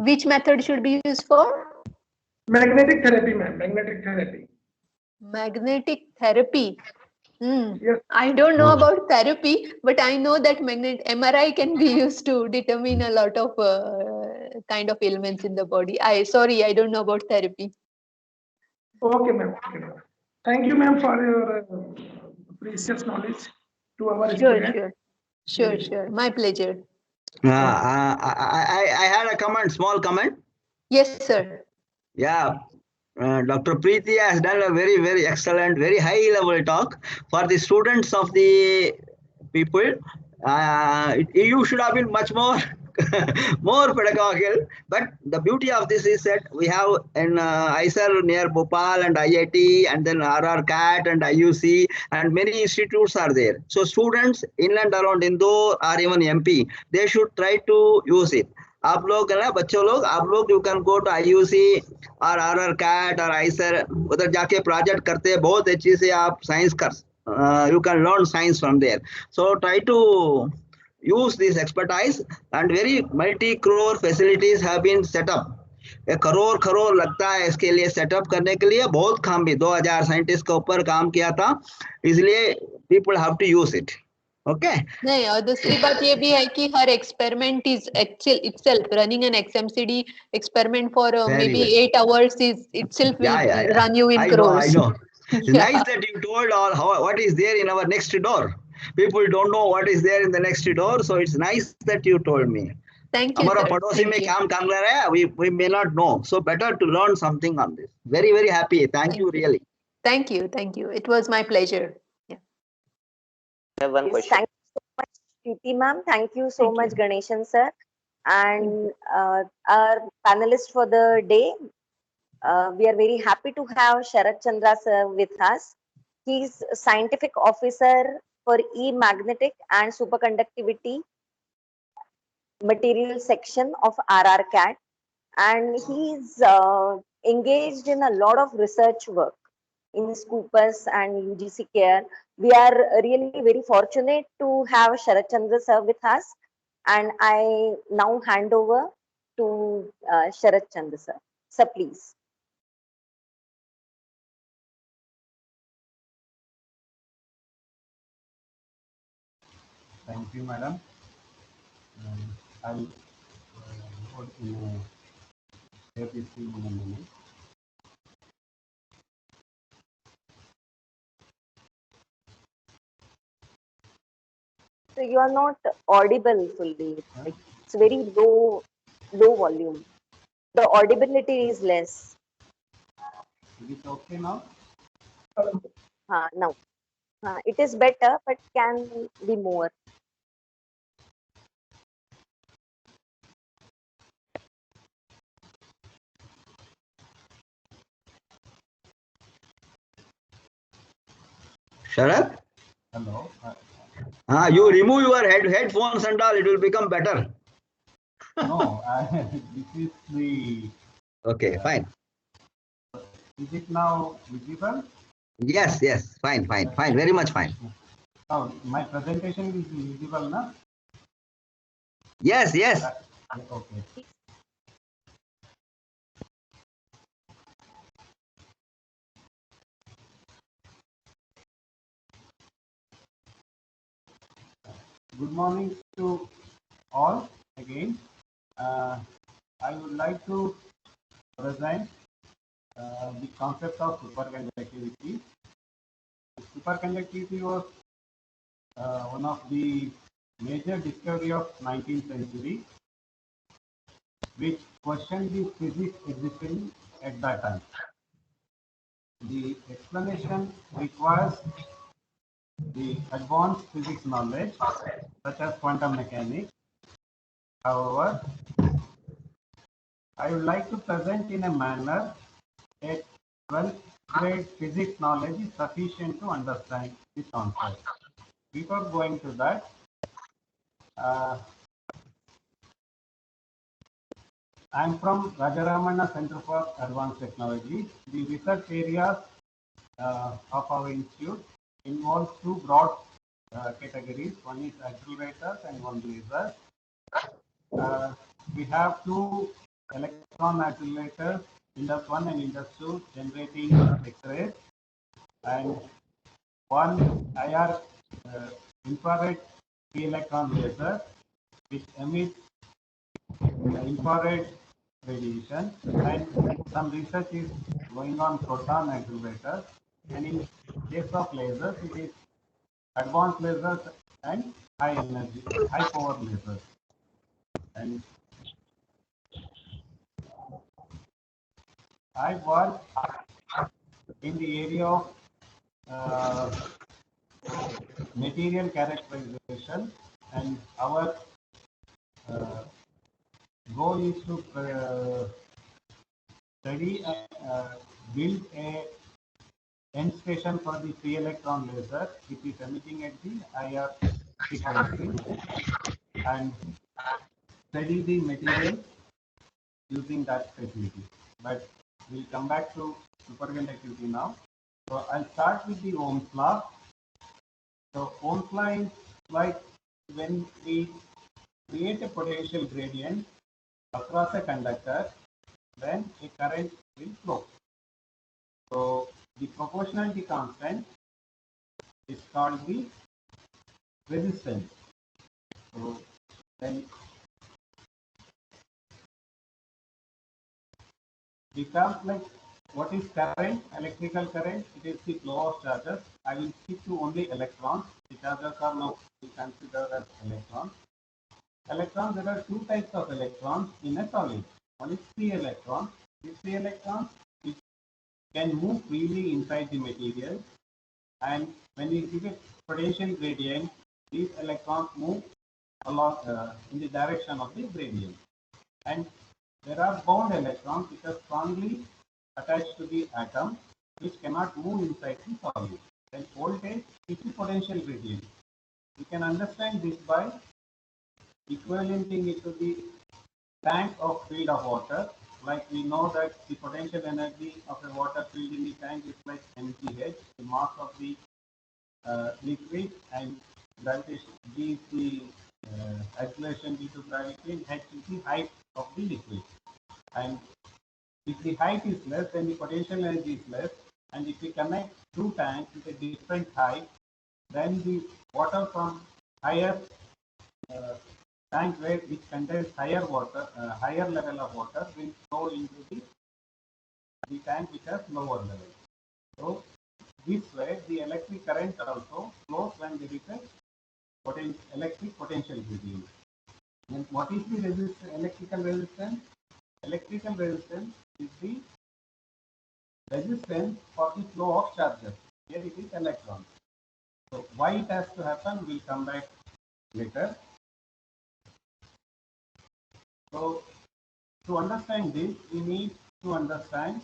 C: Which method should be used for?
E: Magnetic therapy, ma'am. Magnetic therapy.
C: Magnetic therapy.
E: Yes.
C: I don't know about therapy, but I know that MRI can be used to determine a lot of kind of ailments in the body. I don't know about therapy.
E: Okay, ma'am. Okay, ma'am. Thank you, ma'am, for your precious knowledge to our student.
C: Sure. My pleasure.
F: I had a comment, small comment.
C: Yes, sir.
F: Yeah, Dr. Preeti has done a very, very excellent, very high level talk for the students of the people. You should have been much more more pedagogical, but the beauty of this is that we have in ISER near Bhopal and IIT and then RRCAT and IUC and many institutes are there. So students in and around Indore or even MP, they should try to use it. आप लोग है ना बच्चों लोग आप लोग you can go to IUC और RRCAT और ISER उधर जाके प्रोजेक्ट करते हैं बहुत अच्छी से आप साइंस कर you can learn science from there. So try to use this expertise and very multi-crore facilities have been set up. Crore लगता है इसके लिए सेटअप करने के लिए बहुत काम भी 2000 साइंटिस्ट के ऊपर काम किया था इसलिए people have to use it. Okay.
C: नहीं और दूसरी बात ये भी है कि हर experiment is itself running an XMCD experiment for maybe 8 hours is itself will run you in crores.
F: I know. It's nice that you told what is there in our next door. People don't know what is there in the next door, so it's nice that you told me.
C: Thank you,
F: हमारा
C: sir.
F: पड़ोसी में काम कर रहा है, we may not know, so better to learn something on this. Very, very happy. Thank you, really.
C: Thank you. It was my pleasure.
G: I have one question.
A: Thank you so much, Preeti ma'am. Thank you so much, Ganeshan sir. And our panelist for the day, we are very happy to have Sharat Chandra sir with us. He's a scientific officer for E-magnetic and superconductivity material section of RRCAT, and he's engaged in a lot of research work in Scopus and UGC Care. We are really very fortunate to have Sharat Chandra sir with us, and I now hand over to Sharat Chandra sir. Sir, please.
H: Thank you, madam. I'll put in a in a minute.
A: So you are not audible fully. Like, it's very low volume. The audibility is less.
H: Is it okay now?
A: No. It is better, but can be more.
F: Sharat?
H: Hello.
F: You remove your headphones and all, it will become better.
H: No, this is the.
F: Okay, fine.
H: Is it now visible?
F: Yes, fine, very much fine.
H: Now, my presentation is visible now?
F: Yes.
H: Okay. Good morning to all again. I would like to present the concept of superconductivity. Superconductivity was one of the major discovery of 19th century, which questioned the physics existing at that time. The explanation requires the advanced physics knowledge, such as quantum mechanics. However, I would like to present in a manner that 12th grade physics knowledge is sufficient to understand this concept. Before going to that, I am from Rajaramana Center for Advanced Technology. The research areas of our institute involves two broad categories. One is accelerators and one lasers. We have two electron accelerators, Indus 1 and Indus 2, generating X-rays, and one IR infrared free electron laser, which emits infrared radiation, and some research is going on proton accelerators, and in case of lasers, it is advanced lasers and high energy, high power lasers. And I work in the area of material characterization, and our goal is to study and build a end station for the free electron laser, which is emitting at the IR frequency, and study the material using that facility. But we'll come back to superconductivity now. So I'll start with the Ohm's law. So Ohm's law is like when we create a potential gradient across a conductor, then a current will flow. So the proportionality constant is called the resistance. So then the terms like what is current, electrical current, it is the flow of charges. I will stick to only electrons. The charges are now considered as electrons. Electrons, there are two types of electrons in a solid. One is free electrons. These free electrons which can move freely inside the material, and when we give a potential gradient, these electrons move along in the direction of the gradient. And there are bound electrons which are strongly attached to the atom, which cannot move inside the solid. Then voltage is the potential gradient. We can understand this by equivalenting it to the tank of filled of water. Like we know that the potential energy of a water filled in the tank is like mgh, the mass of the liquid, and gravitation G is the acceleration due to gravity, and h is the height of the liquid. And if the height is less, then the potential energy is less. And if we connect two tanks with a different height, then the water from higher tank which contains higher water, higher level of water will flow into the tank which has lower level. So this way, the electric current also flows when there is a electric potential gradient. And what is the electrical resistance? Electrical resistance is the resistance for the flow of charges. Here it is electrons. So why it has to happen, we'll come back later. So to understand this, we need to understand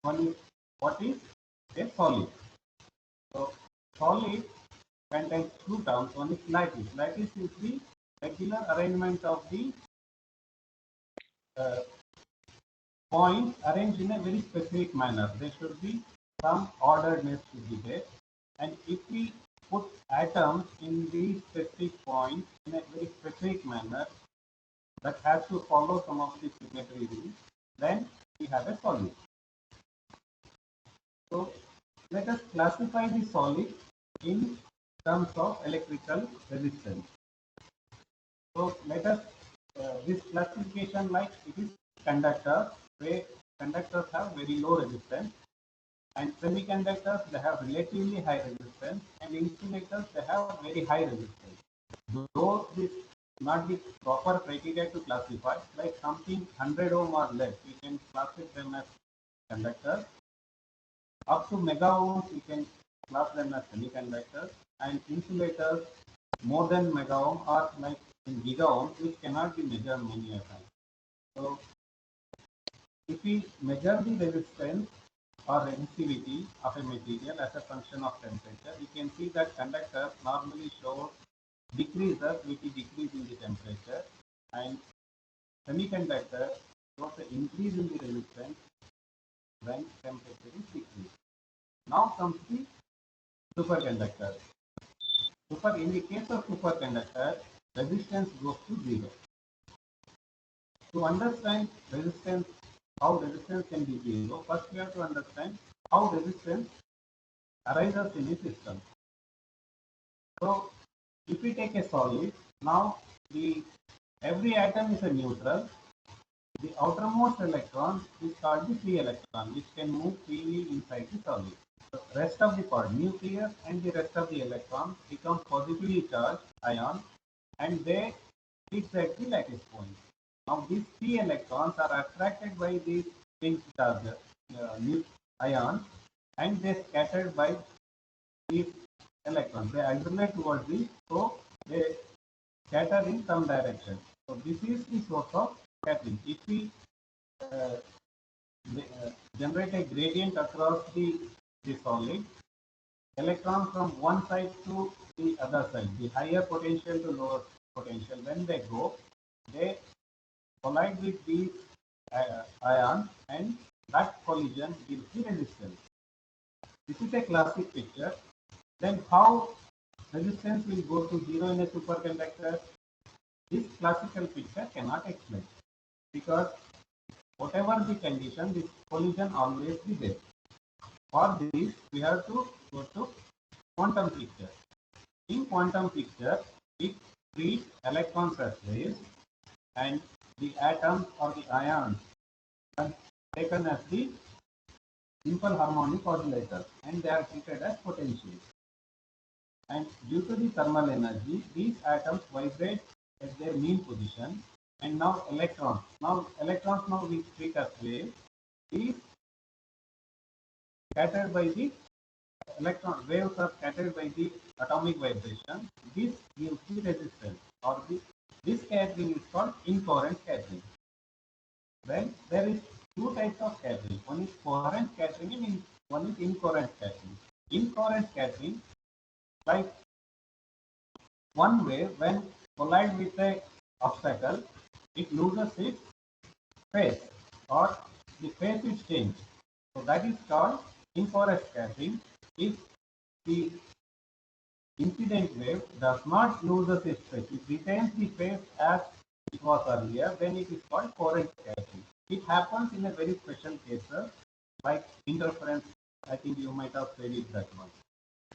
H: what is a solid. So solid contains two terms. One is lattice. Lattice is the regular arrangement of the points arranged in a very specific manner. There should be some orderedness to be there. And if we put atoms in these specific points in a very specific manner that has to follow some of the symmetry rules, then we have a solid. So let us classify the solid in terms of electrical resistance. So let us this classification like it is conductor, where conductors have very low resistance, and semiconductors they have relatively high resistance, and insulators they have very high resistance. Though this not the proper criteria to classify, like something 100 ohm or less, we can classify them as conductors. Up to mega ohms, we can class them as semiconductors, and insulators more than mega ohm or like in giga ohms, which cannot be measured many a time. So, if we measure the resistance or resistivity of a material as a function of temperature, we can see that conductors normally show decreases with the decrease in the temperature, and semiconductor shows an increase in the resistance when temperature is decreased. Now comes the superconductor. In the case of superconductor, resistance goes to 0. To understand resistance, how resistance can be 0, first we have to understand how resistance arises in the system. So, if we take a solid, now every atom is a neutral. The outermost electron is called the free electron, which can move freely inside the solid. The rest of the part, nucleus and the rest of the electrons become positively charged ions, and they fix at the lattice point. Now these free electrons are attracted by these fixed charges, ions, and they scattered by these electrons. They isolate towards this, so they scatter in some direction. So this is the source of scattering. If we generate a gradient across the solid, electrons from one side to the other side, the higher potential to lower potential, when they go, they collide with these ions, and that collision gives the resistance. This is a classic picture. Then how resistance will go to 0 in a superconductor? This classical picture cannot explain, because whatever the condition, this collision always be there. For this, we have to go to quantum picture. In quantum picture, we treat electrons as waves, and the atoms or the ions are taken as the simple harmonic oscillators, and they are treated as potentials. And due to the thermal energy, these atoms vibrate at their mean position, and now electrons we treat as waves. These scattered by the electron waves are scattered by the atomic vibration. This gives the resistance, or this scattering is called incoherent scattering. Then there is two types of scattering. One is coherent scattering and one is incoherent scattering. Incoherent scattering, like one wave when collide with a obstacle, it loses its phase, or the phase is changed. So that is called incoherent scattering. If the incident wave does not lose its phase, it retains the phase as it was earlier, then it is called coherent scattering. It happens in a very special cases like interference. I think you might have studied that one.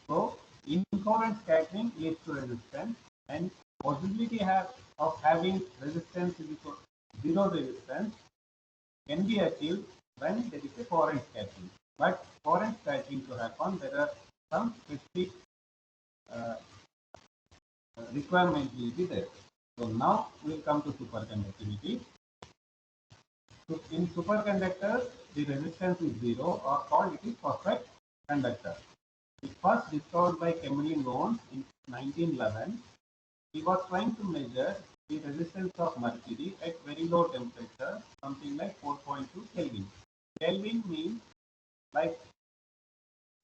H: So incoherent scattering leads to resistance, and possibility of having resistance equal to 0 resistance can be achieved when there is a coherent scattering. But coherent scattering to happen, there are some specific requirement will be there. So now we will come to superconductivity. So in superconductors, the resistance is 0, or called it is perfect conductor. It was discovered by Camille Loans in 1911. He was trying to measure the resistance of mercury at very low temperature, something like 4.2 Kelvin. Kelvin means like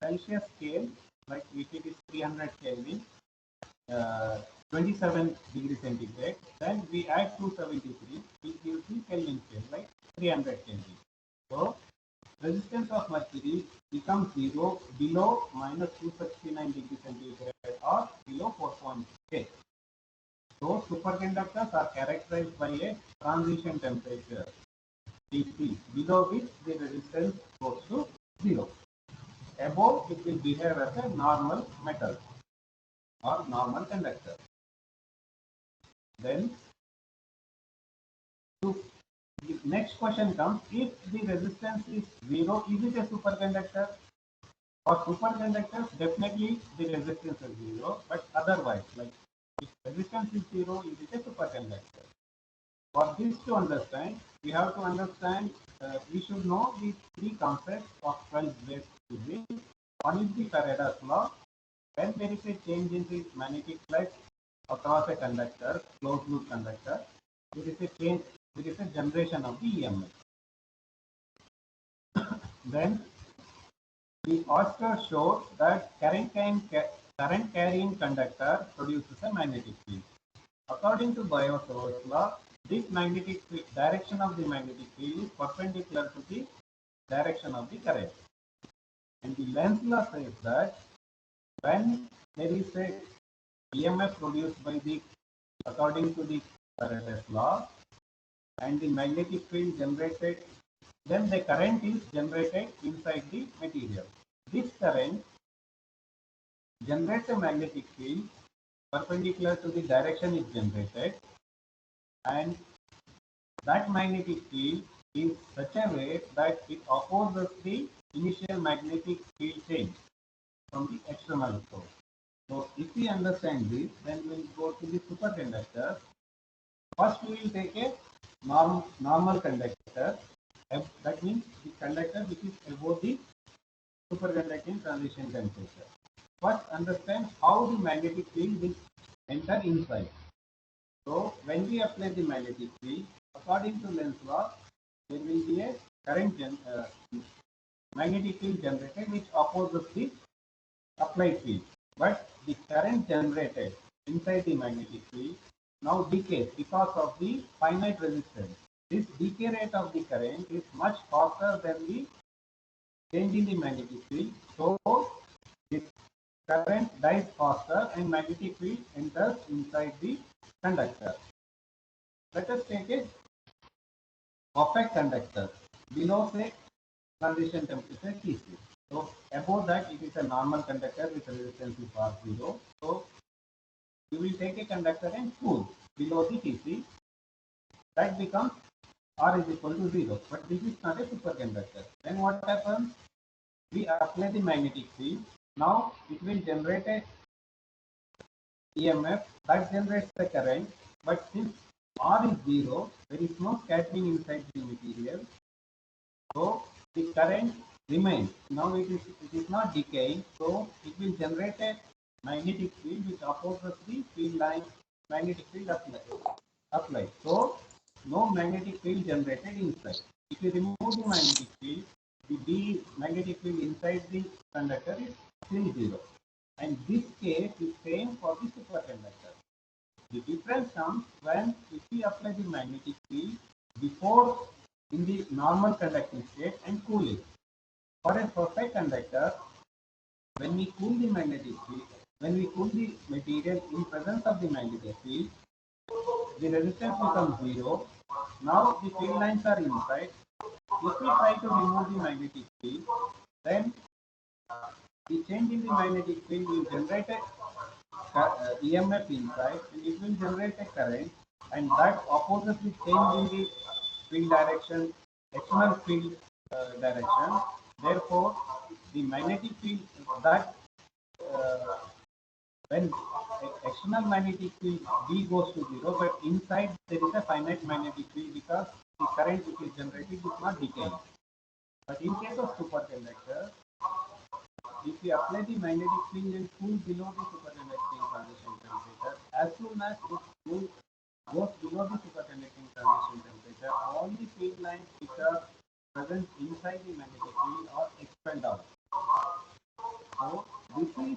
H: Celsius scale, like if it is 300 Kelvin, 27 degrees centigrade, then we add 273, it gives the Kelvin scale, like 300 Kelvin. So resistance of mercury becomes 0 below minus 269 degrees centigrade or below 4.8. So superconductors are characterized by a transition temperature Tc, below which the resistance goes to 0. Above, it will behave as a normal metal or normal conductor. Then the next question comes, if the resistance is 0, is it a superconductor? For superconductors, definitely the resistance is 0, but otherwise, like if resistance is 0, is it a superconductor? For this to understand, we have to understand, we should know the three concepts of 12th grade physics. One is the Faraday's law. When there is a change in the magnetic flux across a conductor, closed loop conductor, there is a change, there is a generation of the EMF. Then the Oscar showed that current carrying conductor produces a magnetic field. According to Biot-Savart's law, this magnetic field, direction of the magnetic field is perpendicular to the direction of the current. And the Lenz law says that when there is a EMF produced by the, according to the Faraday's law, and the magnetic field generated, then the current is generated inside the material. This current generates a magnetic field perpendicular to the direction it generated, and that magnetic field is such a way that it opposes the initial magnetic field change from the external source. So if we understand this, then we'll go to the superconductor. First we will take a normal conductor. That means the conductor which is above the superconducting transition temperature. First understand how the magnetic field will enter inside. So when we apply the magnetic field, according to Lenz law, there will be a current magnetic field generated which opposes the applied field. But the current generated inside the magnetic field now decays because of the finite resistance. This decay rate of the current is much faster than the change in the magnetic field. So the current dies faster and magnetic field enters inside the conductor. Let us take a perfect conductor below, say, transition temperature Tc. So above that it is a normal conductor with resistance is R0. So you will take a conductor and cool below the Tc. That becomes R is equal to 0. But this is not a superconductor. Then what happens? We apply the magnetic field. Now it will generate a EMF that generates the current. But since R is 0, there is no scattering inside the material. So the current remains. Now it is not decaying. So it will generate a magnetic field which opposes the field line magnetic field applied. So no magnetic field generated inside. If you remove the magnetic field, the magnetic field inside the conductor is still 0. And this case is same for the superconductor. The difference comes when if we apply the magnetic field before in the normal conducting state and cool it. For a perfect conductor, when we cool the magnetic field, when we cool the material in presence of the magnetic field, the resistance becomes 0. Now the field lines are inside. If we try to remove the magnetic field, then the change in the magnetic field will generate a EMF inside and it will generate a current, and that opposes the change in the field direction, external field direction. Therefore, the magnetic field that when external magnetic field B goes to 0, but inside there is a finite magnetic field because the current which is generated is not decaying. But in case of superconductor, if we apply the magnetic field and cool below the superconducting transition temperature, as soon as it goes below the superconducting transition temperature, all the field lines which are present inside the magnetic field are expelled out. So this is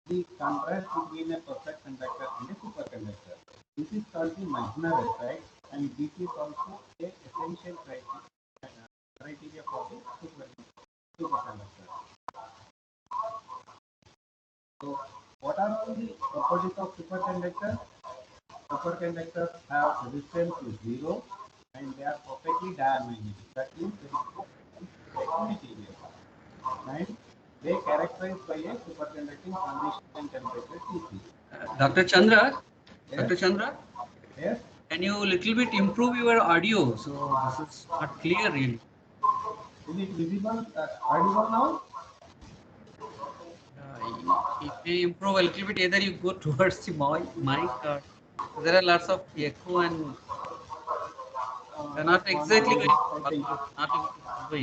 H: the contrast between a perfect conductor and a superconductor. This is called the Meissner effect, and this is also a essential criteria for the superconductor. So what are all the properties of superconductors? Superconductors have resistance to 0 and they are perfectly diamagnetic. That means there is no material. And they are characterized by a superconducting transition temperature Tc.
B: Dr. Chandra?
H: Yes?
B: Dr. Chandra?
H: Yes.
B: Can you little bit improve your audio? So this is not clear really.
H: Is it visible, audible now?
B: It may improve a little bit. Either you go towards the mic or there are lots of echo and they're not
H: One
B: exactly going
H: minute,
B: to
H: I think.
B: follow, not able to follow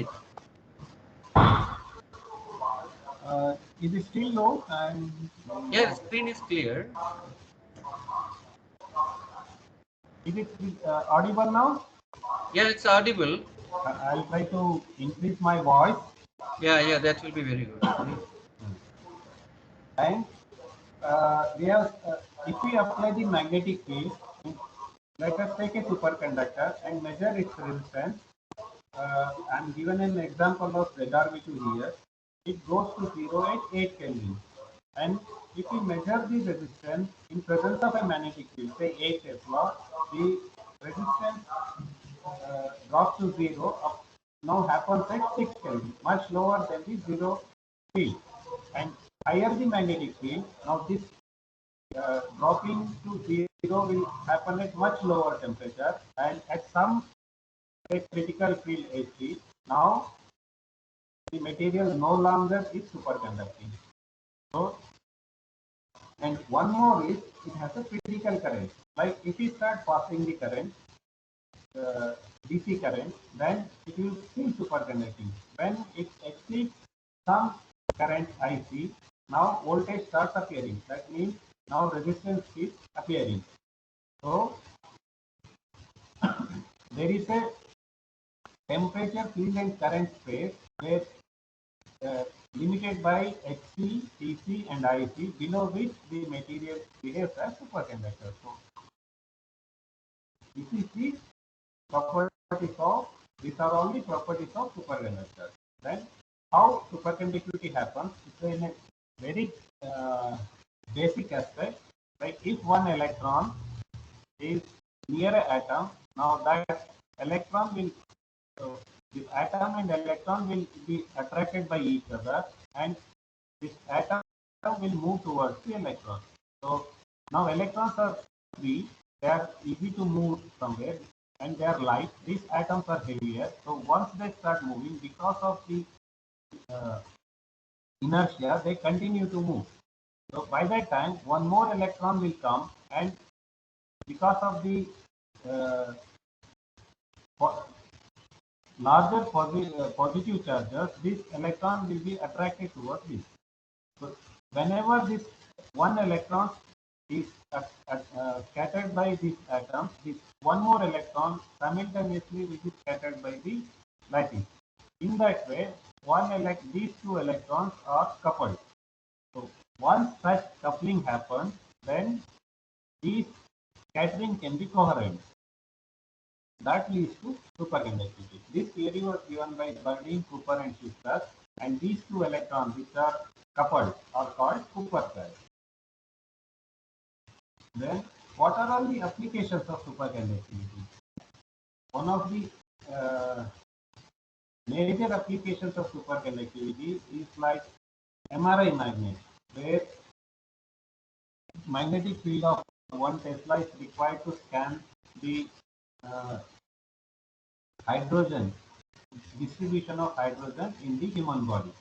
B: it.
H: Is it still low? And
B: Yeah, the screen is clear.
H: is it audible now?
B: Yeah, it's audible.
H: I'll try to increase my voice.
B: Yeah, that will be very good.
H: And we have, if we apply the magnetic field, let us take a superconductor and measure its resistance. I'm given an example of ZrV2 here. It goes to 0 at 8 Kelvin. And if we measure the resistance in presence of a magnetic field, say 8 Tesla, the resistance drops to 0, now happens at 6 Kelvin, much lower than the 0 field. And higher the magnetic field, now this dropping to 0 will happen at much lower temperature, and at some critical field H3, now the material no longer is superconducting. So, and one more is it has a critical current. Like if we start passing the current, DC current, then it will still superconducting. When it exceeds some current IC, now voltage starts appearing. That means now resistance is appearing. So there is a temperature, field and current space where limited by Hc, Tc and Ic, below which the material behaves as superconductor. So this is the properties of, these are all the properties of superconductor. Then how superconductivity happens? It's in a very basic aspect. Like if one electron is near an atom, now that electron will, this atom and electron will be attracted by each other, and this atom will move towards the electron. So now electrons are free, they are easy to move somewhere, and they are light. These atoms are heavier. So once they start moving, because of the inertia, they continue to move. So by that time, one more electron will come, and because of the larger positive charges, this electron will be attracted towards this. So whenever this one electron is scattered by this atom, this one more electron simultaneously will be scattered by the lattice. In that way, these two electrons are coupled. So once such coupling happens, then these scattering can be coherent. That leads to superconductivity. This theory was given by Bardeen, Cooper and Schuster, and these two electrons which are coupled are called Cooper pairs. Then what are all the applications of superconductivity? One of the major applications of superconductivity is like MRI magnet, where magnetic field of 1 Tesla is required to scan the hydrogen, distribution of hydrogen in the human body.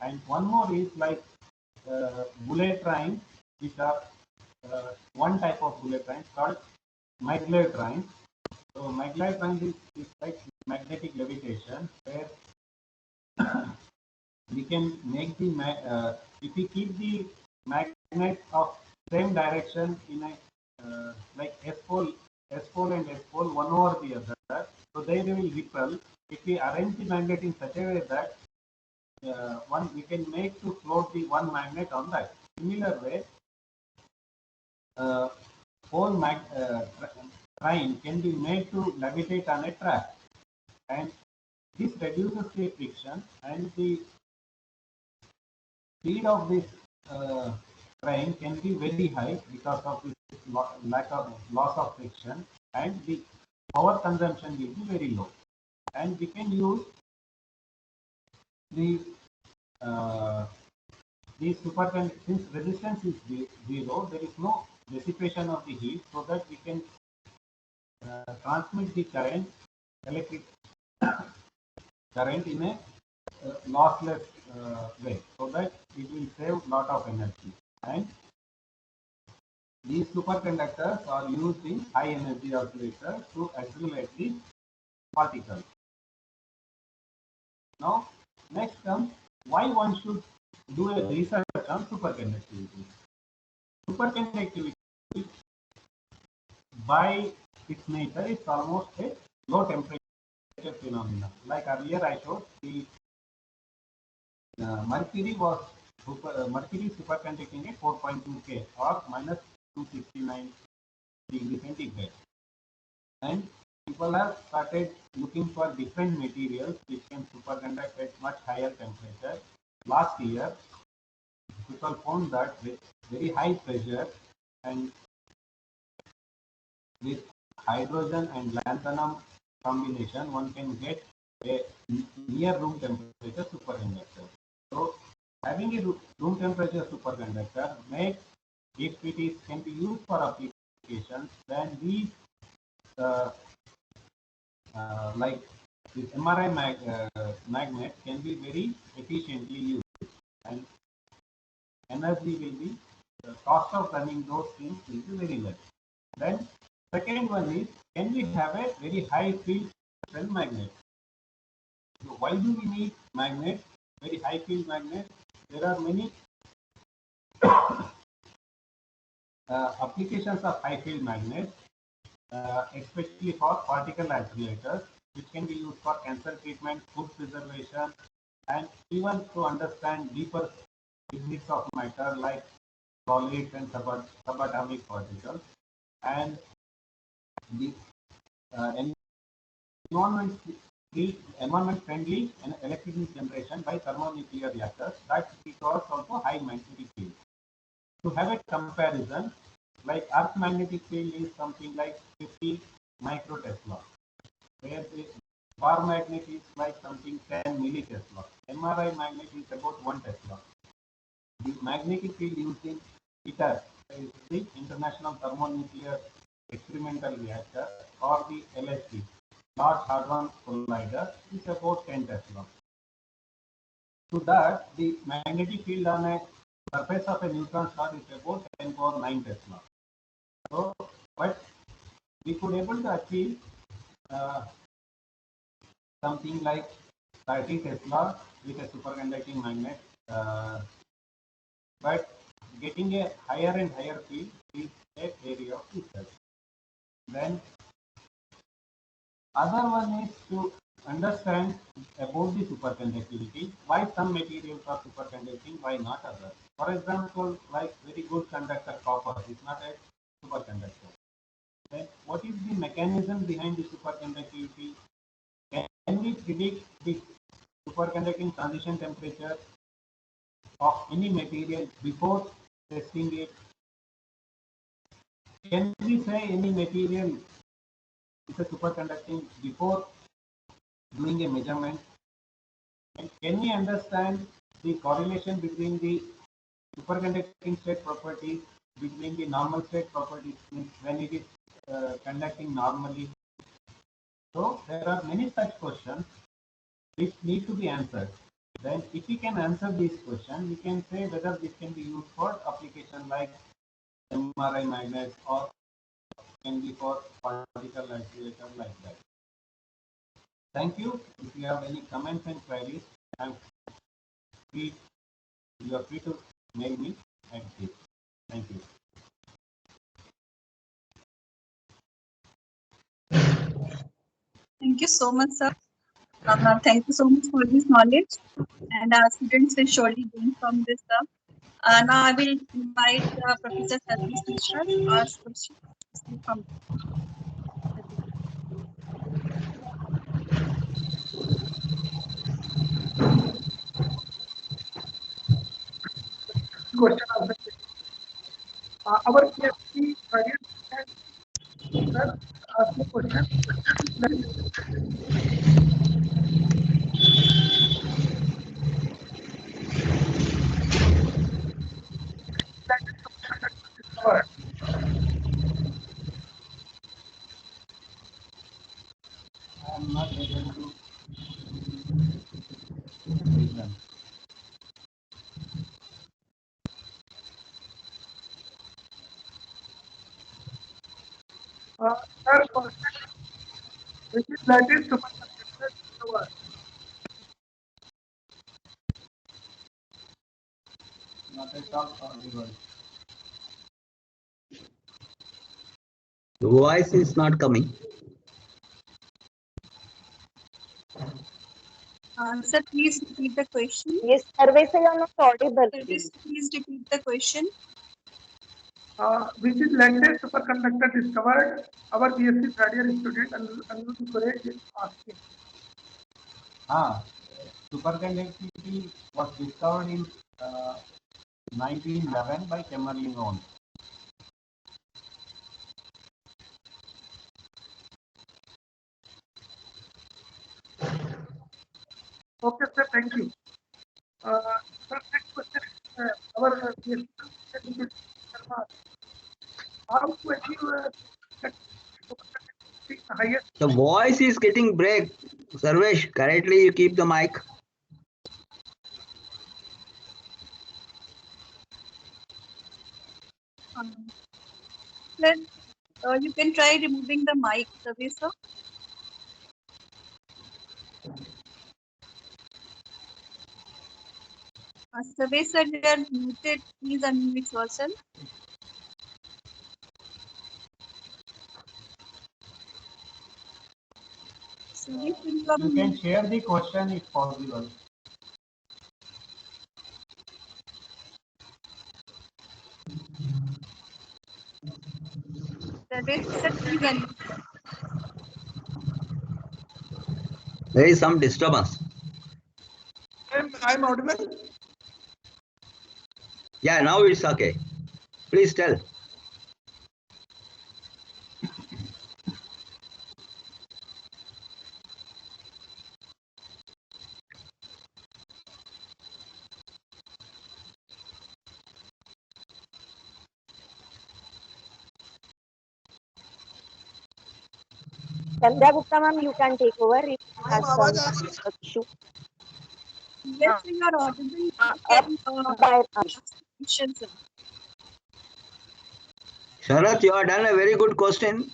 H: And one more is like bullet trains, which are one type of bullet trains called maglev trains. So maglev trains is like magnetic levitation, where we can make the if we keep the magnet of same direction in a like S pole and S pole one over the other, so they will repel. If we arrange the magnet in such a way that one we can make to float the one magnet on that. Similar way, whole train can be made to levitate on a track, and this reduces the friction, and the speed of this train can be very high because of this lack of loss of friction, and the power consumption will be very low. And we can use the since resistance is zero, there is no dissipation of the heat, so that we can transmit the current, electric current in a lossless way, so that it will save lot of energy. And these superconductors are used in high energy oscillators to accelerate the particles. Now, next comes why one should do a research on superconductivity. Superconductivity, by its nature, is almost a low temperature phenomenon. Like earlier I showed, the mercury was mercury superconducting at 4.2 K or minus 269 degrees centigrade. And people have started looking for different materials which can superconduct at much higher temperature. Last year, people found that with very high pressure and with hydrogen and lanthanum combination, one can get a near room temperature superconductor. So, having a room temperature superconductor makes, if it is can be used for applications, then these like this MRI magnet can be very efficiently used, and energy will be, the cost of running those things will be very less. Then second one is, can we have a very high field strength magnet? So why do we need magnet, very high field magnet? There are many applications of high field magnets, especially for particle accelerators, which can be used for cancer treatment, food preservation, and even to understand deeper physics of matter like solids and subatomic particles. And the environment friendly and electricity generation by thermonuclear reactors, that because also high magnetic field. To have a comparison, like Earth magnetic field is something like 50 microtesla, where the bar magnet is like something 10 millitesla. MRI magnet is about 1 Tesla. The magnetic field used in ITER, is the International Thermonuclear Experimental Reactor, or the LHC, Large Hadron Collider, is about 10 Tesla. To that, the magnetic field on a surface of a neutron star is about 10 power 9 Tesla. So, but we could able to achieve something like 30 Tesla with a superconducting magnet, but getting a higher and higher field is an area of research. Then other one is to understand about the superconductivity, why some materials are superconducting, why not others. For example, like very good conductor copper is not a superconductor. Then what is the mechanism behind the superconductivity? Can we predict the superconducting transition temperature of any material before testing it? Can we say any material is a superconducting before doing a measurement? And can we understand the correlation between the superconducting state properties between the normal state properties when it is conducting normally? So there are many such questions which need to be answered. Then if we can answer this question, we can say whether this can be used for application like MRI magnet or can be for particle accelerator like that. Thank you. If you have any comments and queries, you are free to mail me at this. Thank you.
I: Thank you so much, sir. Thank you so much for this knowledge, and our students will surely gain from this, sir. Now I will invite Professor Satish Mishra to ask questions from.
E: Question answer. Our PhD career sir, ask the question. Sir, which is latest superconductor discovered?
H: Not at all audible.
F: The voice is not coming.
I: Sir, please repeat the question.
A: Yes, Sarvesa, you are not audible.
I: Please repeat the question.
E: Which is latest superconductor discovered? Our BSc third year student Anuruddh Suresh is asking.
H: Superconductivity was discovered in 1911 by Kemmerling.
E: Okay, sir, thank you. Sir, next question is our BSc student how to achieve the highest.
F: The voice is getting break. Sarvesh, correctly you keep the mic.
I: Sir, you can try removing the mic, Sarvesa. Sarvesa, you are muted. Please unmute yourself.
H: You can share the question if possible.
I: Sarvesa, please unmute.
F: There is some disturbance.
E: I'm audible.
F: Yeah, now it's okay. Please tell.
A: Sandhya Gupta ma'am, you can take over if you have some issue.
I: Yes, you are audible. You can ask questions.
F: Sharath, you have done a very good question.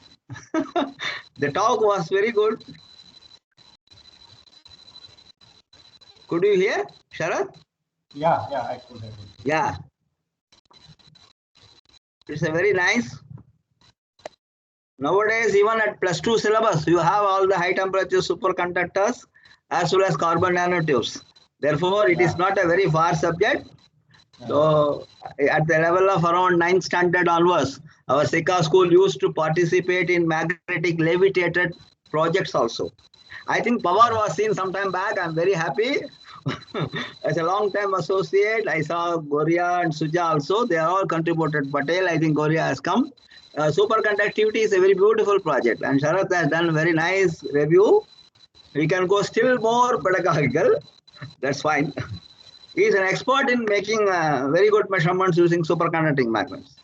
F: The talk was very good. Could you hear, Sharath?
H: Yeah, I could hear it.
F: Yeah. It's a very nice. Nowadays, even at +2 syllabus, you have all the high temperature superconductors as well as carbon nanotubes. Therefore, it is not a very far subject. So, at the level of around 9th standard onwards, our Sikha school used to participate in magnetic levitated projects also. I think Pawar was seen some time back. I'm very happy. As a long time associate, I saw Goria and Suja also. They are all contributed. Patel, I think Goria has come. Superconductivity is a very beautiful project, and Sharath has done a very nice review. We can go still more pedagogical. That's fine. He is an expert in making very good measurements using superconducting magnets.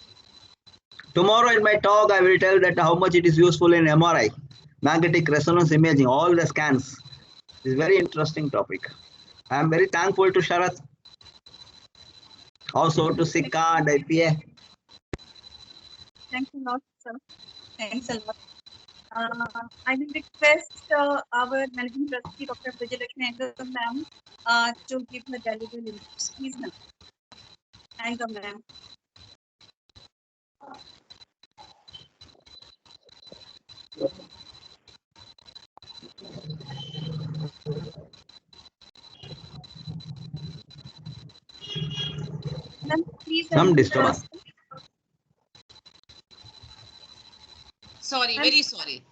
F: Tomorrow in my talk, I will tell that how much it is useful in MRI, magnetic resonance imaging, all the scans. It's a very interesting topic. I am very thankful to Sharath, also to Sikha and IPA.
I: Thank you a lot, sir. Thanks a lot. I will request our Managing Trustee, Dr. Vijayalakshmi Iyengar ma'am, to give her valuable inputs. Please, ma'am. Iyengar ma'am. Ma'am, please.
F: Some disturbance.
D: Sorry, very sorry.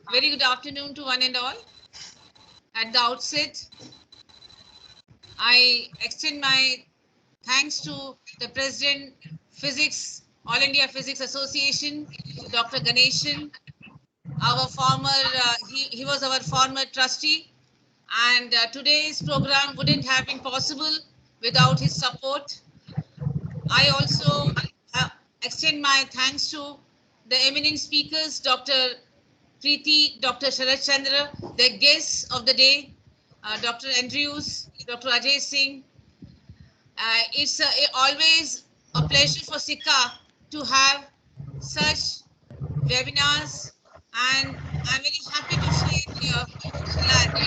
D: Very good afternoon to one and all. At the outset, I extend my thanks to the President, Physics, All India Physics Association, Dr. Ganeshan, our former, he was our former trustee, and today's program wouldn't have been possible without his support. I also extend my thanks to the eminent speakers, Dr. Preeti, Dr. Sharath Chandra, the guests of the day, Dr. Andrews, Dr. Ajay Singh. It's always a pleasure for Sikha to have such webinars, and I'm very happy to share here that I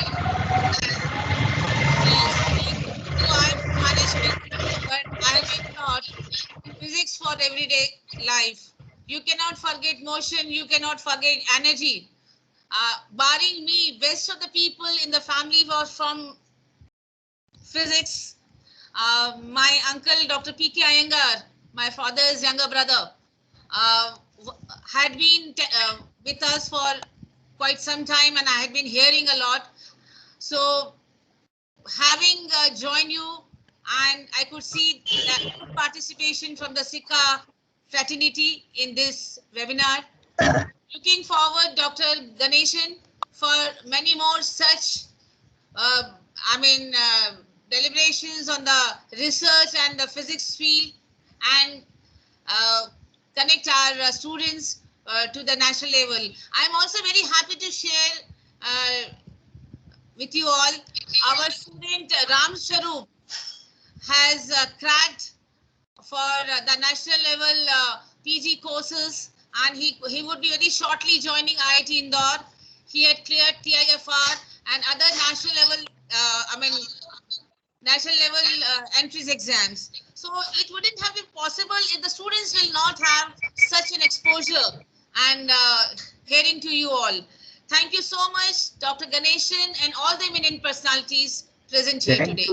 D: am from management, but I have been taught physics for everyday life. You cannot forget motion, you cannot forget energy. Barring me, best of the people in the family was from physics. My uncle, Dr. P.K. Iyengar, my father's younger brother, had been with us for quite some time, and I had been hearing a lot. So having joined you, and I could see that good participation from the Sikha fraternity in this webinar. Looking forward, Dr. Ganeshan, for many more such, deliberations on the research and the physics field, and connect our students to the national level. I'm also very happy to share with you all, our student Ram Sharoop has cracked for the national level PG courses, and he would be very shortly joining IIT Indore. He had cleared TIFR and other national level, national level entries exams. So it wouldn't have been possible if the students will not have such an exposure and hearing to you all. Thank you so much, Dr. Ganeshan, and all the eminent personalities present here today.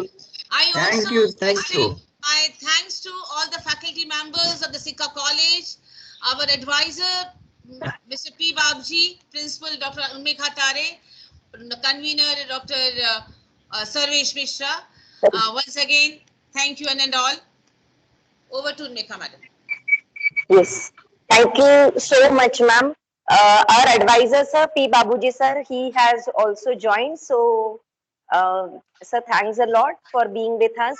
D: I also extend my thanks to all the faculty members of the Sikha College, our advisor, Mr. P. Babji, Principal Dr. Unme Khatare, the convener, Dr. Sarvesh Mishra. Once again, thank you and all. Over to Unme Madam.
A: Yes, thank you so much, ma'am. Our advisor, sir, P. Babuji, sir, he has also joined. So, sir, thanks a lot for being with us.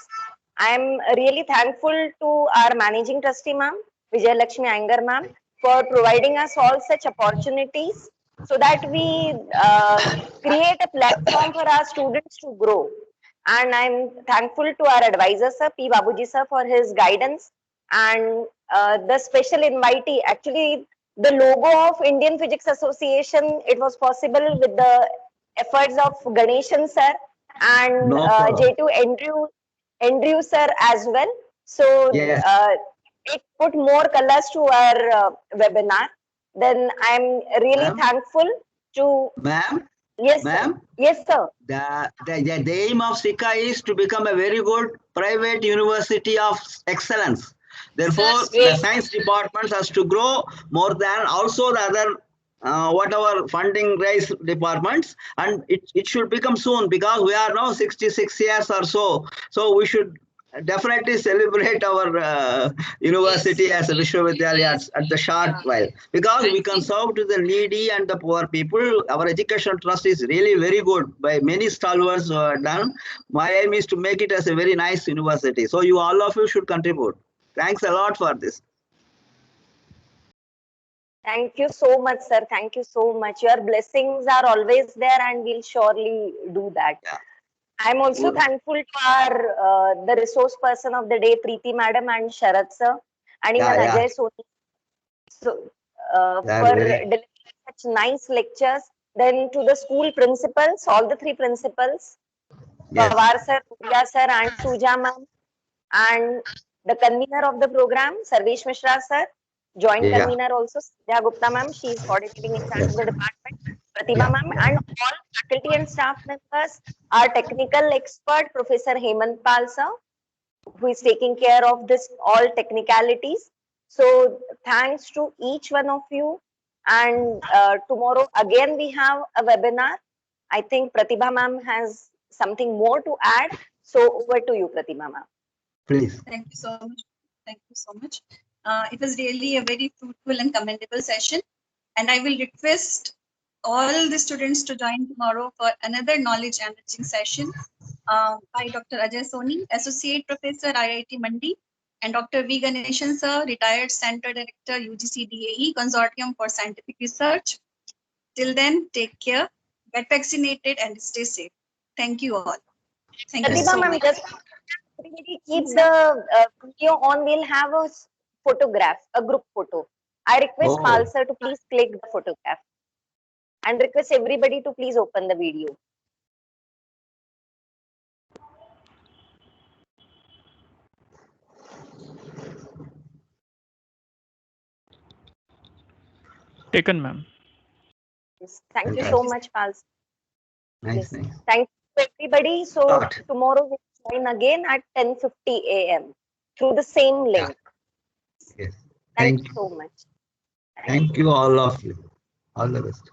A: I am really thankful to our managing trustee, ma'am, Vijay Lakshmi Iyengar, ma'am, for providing us all such opportunities so that we create a platform for our students to grow. And I'm thankful to our advisor, sir, P. Babuji, sir, for his guidance and the special invitee. Actually, the logo of Indian Physics Association, it was possible with the efforts of Ganeshan sir and J2 Andrew sir as well. So it put more colors to our webinar. Then I'm really thankful to Yes, ma'am. Yes, sir.
F: The aim of Sikha is to become a very good private university of excellence. Therefore, the science department has to grow more than also the other whatever funding raise departments, and it should become soon, because we are now 66 years or so. So we should definitely celebrate our university as a Vishwavidyalaya at the short while, because we can serve to the needy and the poor people. Our education trust is really very good by many stalwarts done. My aim is to make it as a very nice university. So you all of you should contribute. Thanks a lot for this.
A: Thank you so much, sir. Thank you so much. Your blessings are always there, and we'll surely do that. Yeah. I'm also thankful to our the resource person of the day, Preeti Madam and Sharad sir, and even Ajay Soni. So for delivering such nice lectures. Then to the school principals, all the three principals, Pawar sir, Pooja sir, and Suja ma'am, and the convener of the program, Sarvesh Mishra sir, joint convener also, Sudha Gupta ma'am, she is coordinating in charge of the department, Pratibha ma'am, and all faculty and staff members, our technical expert, Professor Hemant Pal sir, who is taking care of this all technicalities. So thanks to each one of you. And tomorrow again we have a webinar. I think Pratibha ma'am has something more to add. So over to you, Pratibha ma'am.
F: Please.
I: Thank you so much. Thank you so much. It was really a very fruitful and commendable session. And I will request all the students to join tomorrow for another knowledge enriching session by Dr. Ajay Soni, Associate Professor, IIT Mandi, and Dr. V. Ganeshan sir, Retired Center Director, UGC DAE, Consortium for Scientific Research. Till then, take care, get vaccinated, and stay safe. Thank you all. Thank you so much.
A: Keep the video on. We'll have a photograph, a group photo. I request
F: Oh.
A: Pal sir to please click the photograph and request everybody to please open the video.
J: Taken, ma'am.
A: Yes. Thank you so
F: Fantastic.
A: much, Pal sir.
F: Nice,
A: Yes.
F: nice.
A: Thank you everybody. So
F: Start.
A: tomorrow we'll join again at 10:50 a.m. through the same link.
F: Yes.
A: Thank
F: Thank
A: you
F: you.
A: so much.
F: Thank you, all of you. All the best.